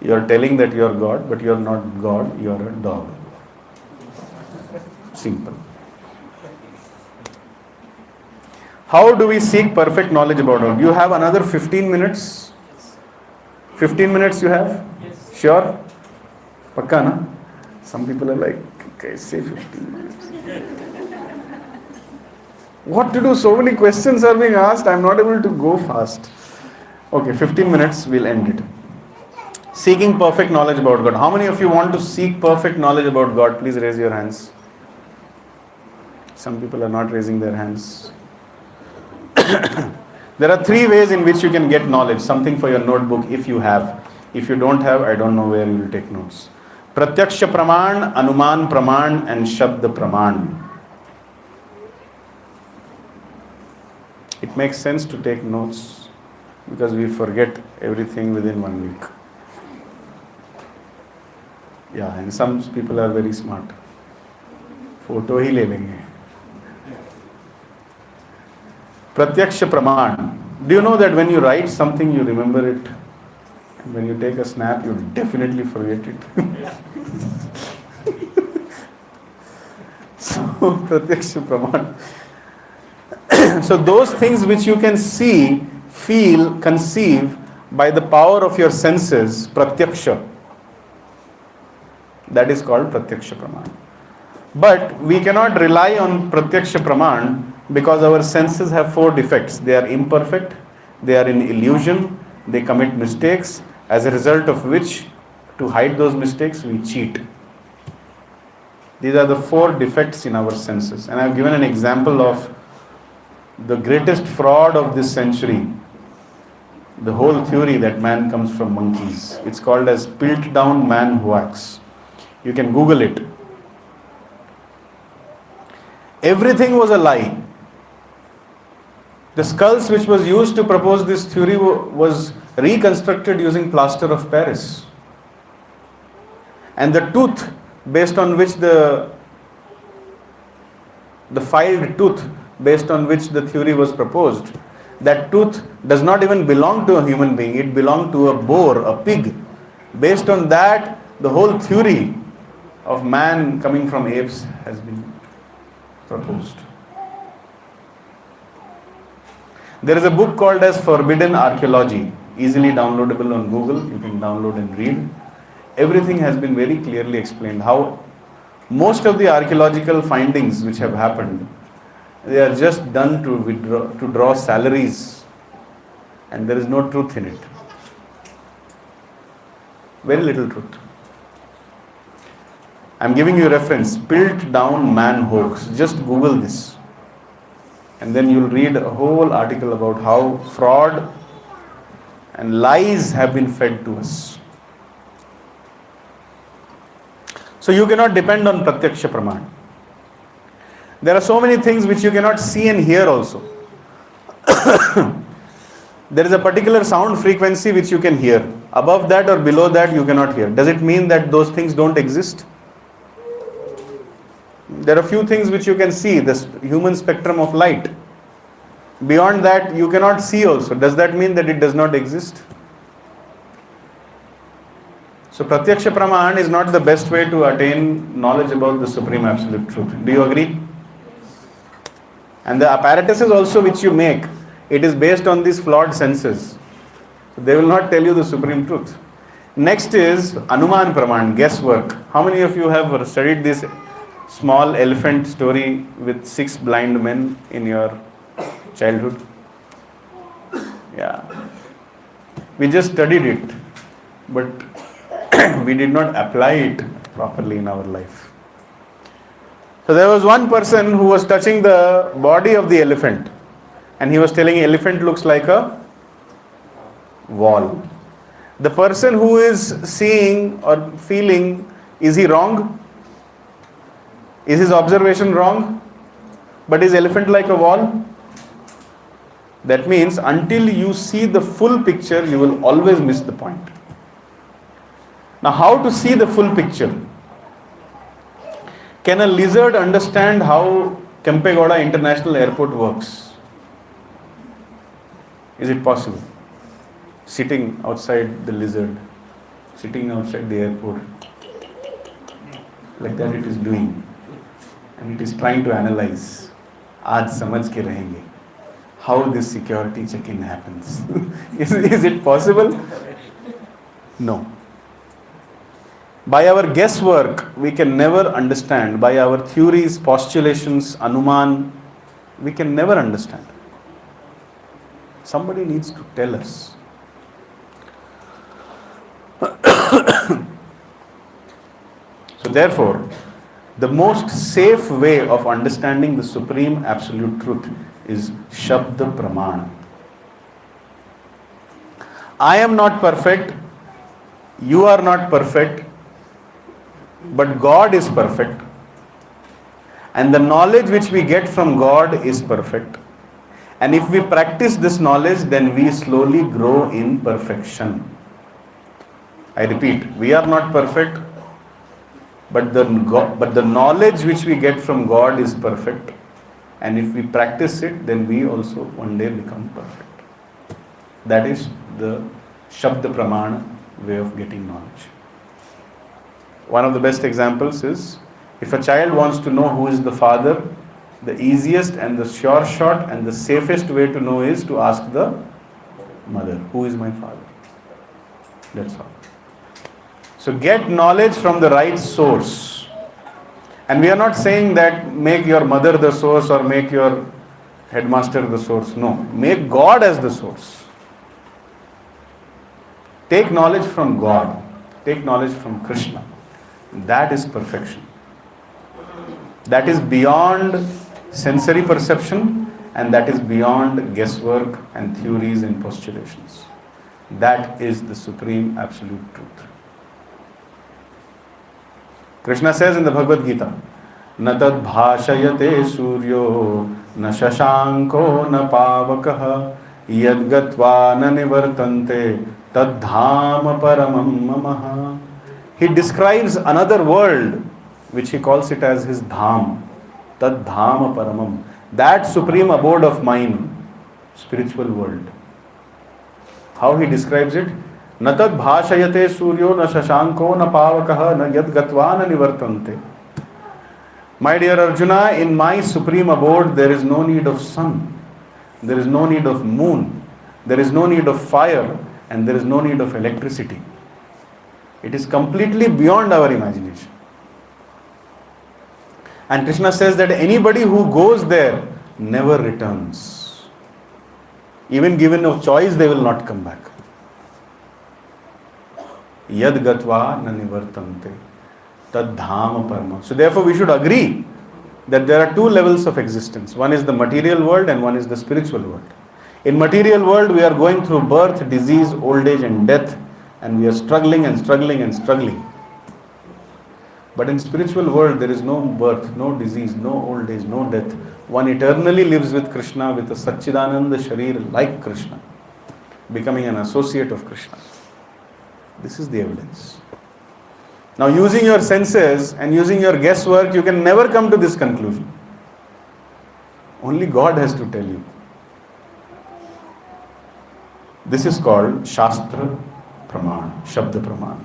you are telling that you are God, but you are not God, you are a dog. Simple. How do we seek perfect knowledge about God? You have another 15 minutes? 15 minutes you have? Yes. Sure? Pakka na? Some people are like, say 15 minutes. What to do? So many questions are being asked, I am not able to go fast. Okay, 15 minutes, we'll end it. Seeking perfect knowledge about God. How many of you want to seek perfect knowledge about God? Please raise your hands. Some people are not raising their hands. There are 3 ways in which you can get knowledge. Something for your notebook if you have. If you don't have, I don't know where you will take notes. Pratyaksha Praman, Anuman Praman and Shabda Praman. It makes sense to take notes because we forget everything within 1 week. Yeah, and some people are very smart. Photo hi le lenge. Pratyaksha Praman. Do you know that when you write something, you remember it? And when you take a snap, you definitely forget it. So, Pratyaksha Praman. So, those things which you can see, feel, conceive by the power of your senses, Pratyaksha. That is called Pratyaksha Praman. But we cannot rely on Pratyaksha Praman because our senses have 4 defects. They are imperfect, they are in illusion, they commit mistakes, as a result of which, to hide those mistakes, we cheat. These are the 4 defects in our senses. And I have given an example of the greatest fraud of this century. The whole theory that man comes from monkeys. It's called as Piltdown Man Hoax. You can Google it. Everything was a lie. The skulls which was used to propose this theory was reconstructed using plaster of Paris. And the tooth based on which the filed tooth based on which the theory was proposed, that tooth does not even belong to a human being, it belonged to a boar, a pig. Based on that, the whole theory of man coming from apes has been proposed. There is a book called as Forbidden Archaeology, easily downloadable on Google. You can download and read. Everything has been very clearly explained. How most of the archaeological findings which have happened, they are just done to draw salaries, and there is no truth in it. Very little truth. I am giving you a reference, Piltdown Man Hoax. Just Google this. And then you'll read a whole article about how fraud and lies have been fed to us. So you cannot depend on Pratyaksha Praman. There are so many things which you cannot see and hear also. There is a particular sound frequency which you can hear. Above that or below that you cannot hear. Does it mean that those things don't exist? There are few things which you can see, the human spectrum of light. Beyond that you cannot see also. Does that mean that it does not exist? So Pratyaksha Praman is not the best way to attain knowledge about the Supreme Absolute Truth. Do you agree? And the apparatuses also which you make, it is based on these flawed senses. So they will not tell you the Supreme Truth. Next is Anuman Praman, guesswork. How many of you have studied this small elephant story with 6 blind men in your childhood? Yeah. We just studied it, but we did not apply it properly in our life. So there was one person who was touching the body of the elephant, and he was telling elephant looks like a wall. The person who is seeing or feeling, is he wrong? Is his observation wrong? But is elephant like a wall? That means until you see the full picture, you will always miss the point. Now, how to see the full picture? Can a lizard understand how Kempegoda International Airport works? Is it possible? Sitting outside the lizard, sitting outside the airport, like that it is doing. And it is trying to analyze. Aaj samajh ke rahenge. How this security check-in happens. Is it possible? No. By our guesswork, we can never understand. By our theories, postulations, anuman, we can never understand. Somebody needs to tell us. So therefore, the most safe way of understanding the supreme absolute truth is Shabda Pramana. I am not perfect, you are not perfect, but God is perfect. And the knowledge which we get from God is perfect. And if we practice this knowledge, then we slowly grow in perfection. I repeat, we are not perfect, but the knowledge which we get from God is perfect. And if we practice it, then we also one day become perfect. That is the Shabda Pramana way of getting knowledge. One of the best examples is, if a child wants to know who is the father, the easiest and the sure shot and the safest way to know is to ask the mother, who is my father? That's all. So get knowledge from the right source. And we are not saying that make your mother the source or make your headmaster the source. No, make God as the source. Take knowledge from God. Take knowledge from Krishna. That is perfection. That is beyond sensory perception, and that is beyond guesswork and theories and postulations. That is the supreme absolute truth. Krishna says in the Bhagavad Gita, "Na tad bhashayate suryo, na shashanko na pavakah, yad gatva na nivartante, tad dhama paramam mamaha." He describes another world, which he calls it as his dham, tad dhama paramam, that supreme abode of mine, spiritual world. How he describes it? Na tad bhashayate suryo, na shashanko na pavakah, na yad gatva na nivartante. My dear Arjuna, in my supreme abode there is no need of sun, there is no need of moon, there is no need of fire, and there is no need of electricity. It is completely beyond our imagination. And Krishna says that anybody who goes there never returns. Even given a choice, they will not come back. Yad gatva na nivartante, tad dhama parama. So therefore we should agree that there are two levels of existence. One is the material world and one is the spiritual world. In material world we are going through birth, disease, old age and death, and we are struggling and struggling and struggling. But in spiritual world there is no birth, no disease, no old age, no death. One eternally lives with Krishna, with a Satchidananda Sharir like Krishna, becoming an associate of Krishna. This is the evidence. Now, using your senses and using your guesswork, you can never come to this conclusion. Only God has to tell you. This is called Shastra Pramana, Shabda Pramana.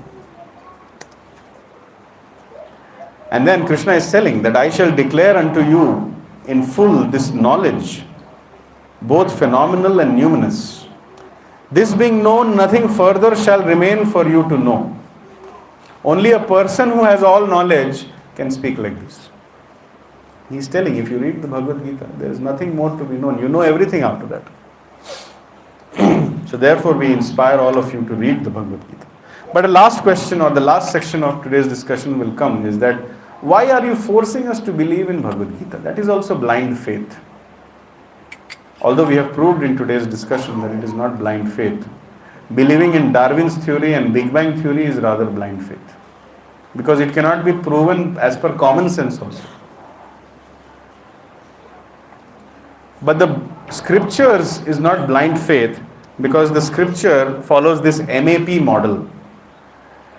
And then Krishna is telling that I shall declare unto you in full this knowledge, both phenomenal and numinous. This being known, nothing further shall remain for you to know. Only a person who has all knowledge can speak like this. He is telling, if you read the Bhagavad Gita, there is nothing more to be known. You know everything after that. So therefore we inspire all of you to read the Bhagavad Gita. But the last question or the last section of today's discussion will come is that why are you forcing us to believe in Bhagavad Gita? That is also blind faith. Although we have proved in today's discussion that it is not blind faith. Believing in Darwin's theory and Big Bang theory is rather blind faith, because it cannot be proven as per common sense also. But the scriptures is not blind faith, because the scripture follows this MAP model.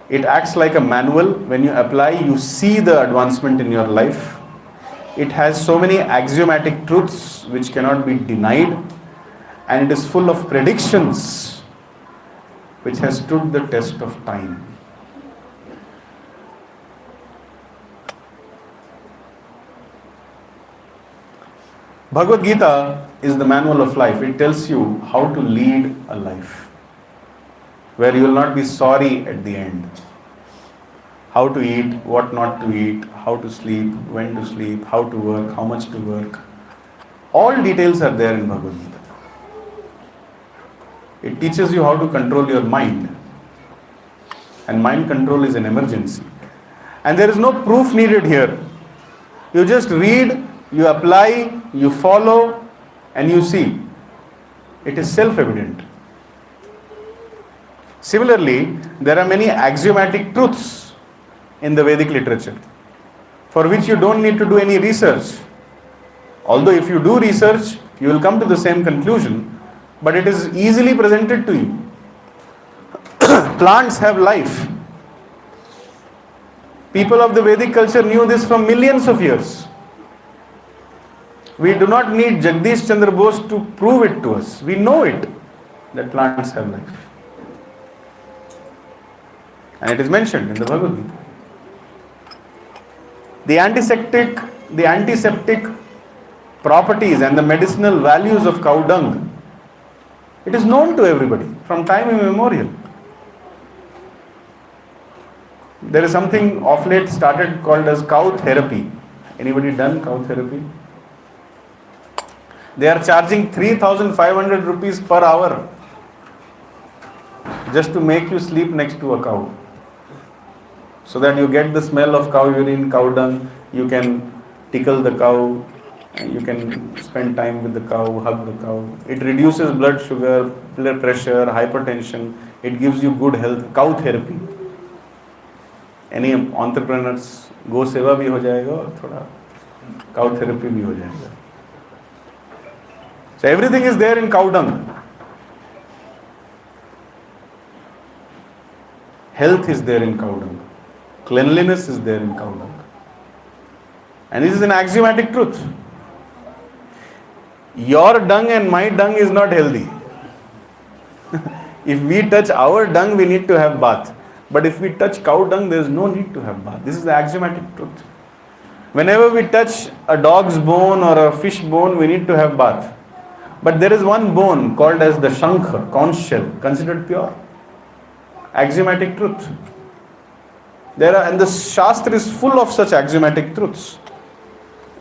It acts like a manual. When you apply, you see the advancement in your life. It has so many axiomatic truths which cannot be denied, and it is full of predictions which has stood the test of time. Bhagavad Gita is the manual of life. It tells you how to lead a life where you will not be sorry at the end. How to eat, what not to eat, how to sleep, when to sleep, how to work, how much to work. All details are there in Bhagavad Gita. It teaches you how to control your mind. And mind control is an emergency. And there is no proof needed here. You just read, you apply, you follow, and you see. It is self-evident. Similarly, there are many axiomatic truths in the Vedic literature for which you don't need to do any research. Although if you do research, you will come to the same conclusion, but it is easily presented to you. Plants have life. People of the Vedic culture knew this from millions of years. We do not need Jagdish Chandra Bose to prove it to us. We know it, that plants have life. And it is mentioned in the Bhagavad Gita. The antiseptic properties and the medicinal values of cow dung, it is known to everybody from time immemorial. There is something of late started called as cow therapy. Anybody done cow therapy? They are charging 3,500 rupees per hour just to make you sleep next to a cow, so that you get the smell of cow urine, cow dung, you can tickle the cow, you can spend time with the cow, hug the cow. It reduces blood sugar, blood pressure, hypertension. It gives you good health. Cow therapy. Any entrepreneurs, गो सेवा भी हो जाएगा और थोड़ा cow therapy भी हो जाएगा. So everything is there in cow dung. Health is there in cow dung. Cleanliness is there in cow dung. And this is an axiomatic truth. Your dung and my dung is not healthy. If we touch our dung, we need to have bath. But if we touch cow dung, there is no need to have bath. This is the axiomatic truth. Whenever we touch a dog's bone or a fish bone, we need to have bath. But there is one bone called as the shankha, conch shell, considered pure. Axiomatic truth. And the Shastra is full of such axiomatic truths.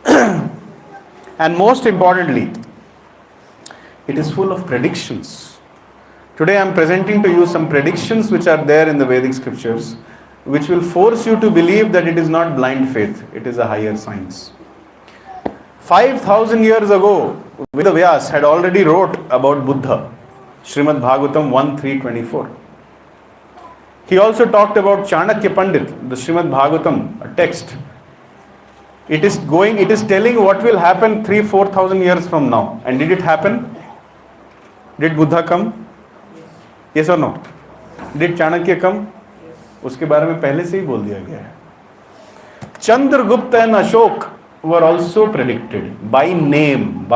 And most importantly, it is full of predictions. Today I am presenting to you some predictions which are there in the Vedic scriptures, which will force you to believe that it is not blind faith, it is a higher science. 5,000 years ago, Veda Vyas had already wrote about Buddha, Srimad Bhagavatam 1.3.24. He also talked about Chanakya Pandit, the Srimad Bhagavatam, a text. It is telling what will happen 3,000-4,000 years from now. And did it happen? Did Buddha come? Yes or no? Did Chanakya come? उसके बारे में पहले से ही बोल दिया गया है. Chandragupta and Ashok were also predicted by name.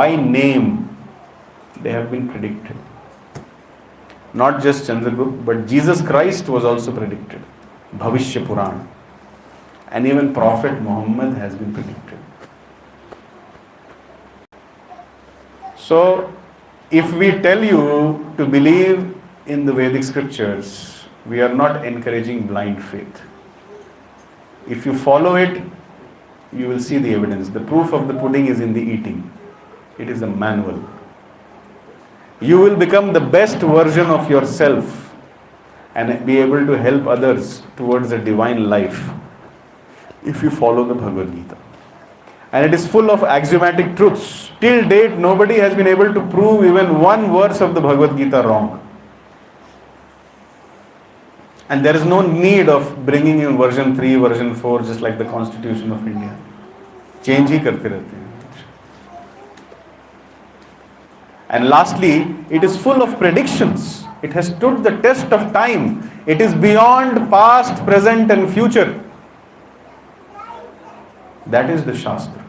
They have been predicted. Not just Chandragupta, but Jesus Christ was also predicted. Bhavishya Purana. And even Prophet Muhammad has been predicted. So, if we tell you to believe in the Vedic scriptures, we are not encouraging blind faith. If you follow it, you will see the evidence. The proof of the pudding is in the eating. It is a manual. You will become the best version of yourself and be able to help others towards a divine life if you follow the Bhagavad Gita. And it is full of axiomatic truths. Till date, nobody has been able to prove even one verse of the Bhagavad Gita wrong. And there is no need of bringing in version 3, version 4, just like the Constitution of India. Change ही करते रहते हैं. And lastly, it is full of predictions. It has stood the test of time. It is beyond past, present and future. That is the Shastra.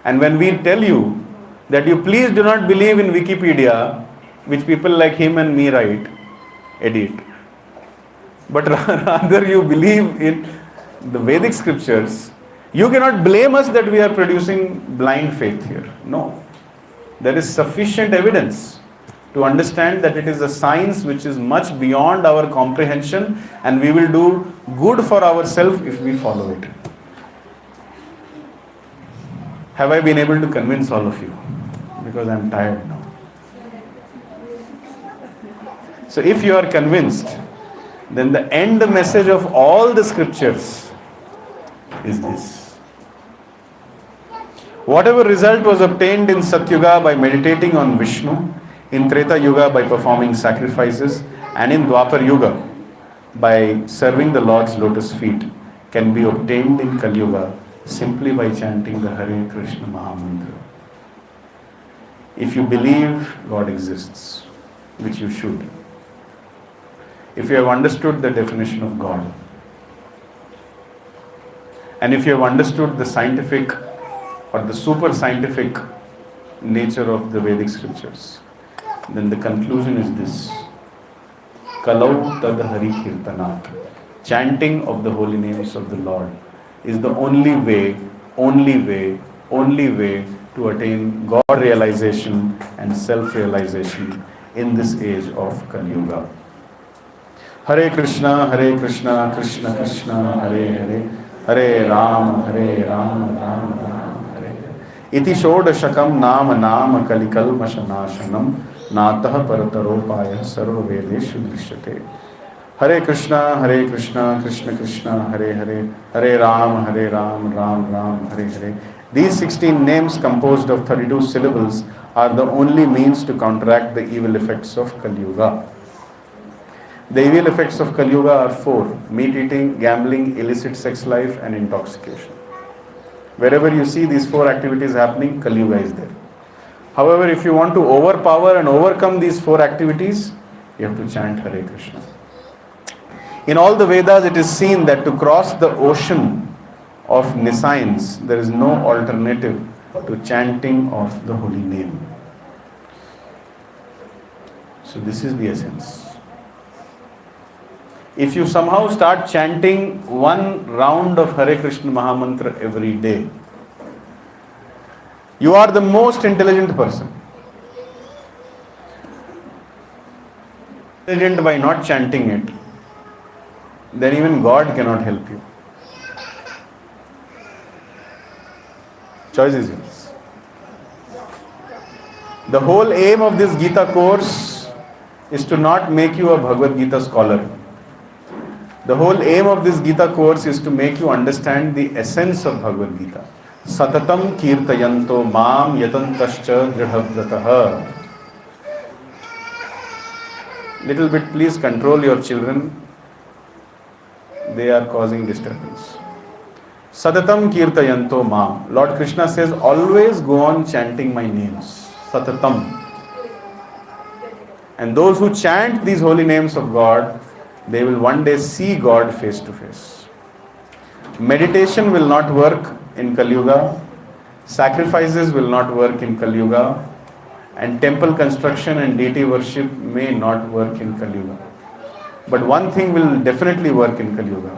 And when we tell you that you please do not believe in Wikipedia, which people like him and me write, edit, but rather you believe in the Vedic scriptures, you cannot blame us that we are producing blind faith here. No. There is sufficient evidence to understand that it is a science which is much beyond our comprehension, and we will do good for ourselves if we follow it. Have I been able to convince all of you? Because I am tired now. So if you are convinced, then the end message of all the scriptures is this. Whatever result was obtained in Satyuga by meditating on Vishnu, in Treta Yuga by performing sacrifices, and in Dwapar Yuga by serving the Lord's lotus feet, can be obtained in Kali Yuga simply by chanting the Hare Krishna Mahamantra. If you believe God exists, which you should, if you have understood the definition of God, and if you have understood the scientific or the super scientific nature of the Vedic scriptures, then the conclusion is this: Kalau tad hari kirtanat. Chanting of the holy names of the Lord is the only way to attain God realization and self-realization in this age of Kali Yuga. Hare Krishna, Krishna Krishna, Hare Hare, Hare Ram, Ram Ram. Iti Shodashakam Nama Kalikalmashanashanam Natah Parataropaya Sarva Vedeshu Drishyate. Hare Krishna, Krishna Krishna, Hare Hare, Hare Ram, Ram Ram, Hare Hare. These 16 names composed of 32 syllables are the only means to counteract the evil effects of Kali Yuga. The evil effects of Kali Yuga are 4: meat eating, gambling, illicit sex life and intoxication. Wherever you see these 4 activities happening, Kali Yuga is there. However, if you want to overpower and overcome these 4 activities, you have to chant Hare Krishna. In all the Vedas, it is seen that to cross the ocean of nescience, there is no alternative to chanting of the holy name. So this is the essence. If you somehow start chanting 1 round of Hare Krishna Mahamantra every day, you are the most intelligent person. Intelligent by not chanting it, then even God cannot help you. Choice is yours. The whole aim of this Gita course is to not make you a Bhagavad Gita scholar. The whole aim of this Gita course is to make you understand the essence of Bhagavad Gita. Satatam kirtayanto mam yatantascha dridhavratah. Little bit, please control your children. They are causing disturbance. Satatam kirtayanto mam. Lord Krishna says, always go on chanting my names. Satatam. And those who chant these holy names of God, they will one day see God face to face. Meditation will not work in Kali Yuga. Sacrifices will not work in Kali Yuga. And temple construction and deity worship may not work in Kali Yuga. But one thing will definitely work in Kali Yuga: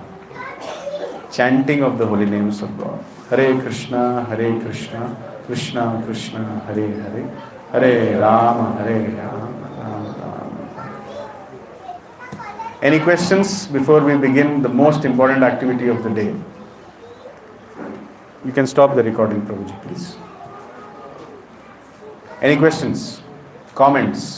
chanting of the holy names of God. Hare Krishna, Krishna Krishna, Hare Hare, Hare Rama, Ram Ram. Any questions before we begin the most important activity of the day? You can stop the recording, Prabhuji, please. Any questions? Comments?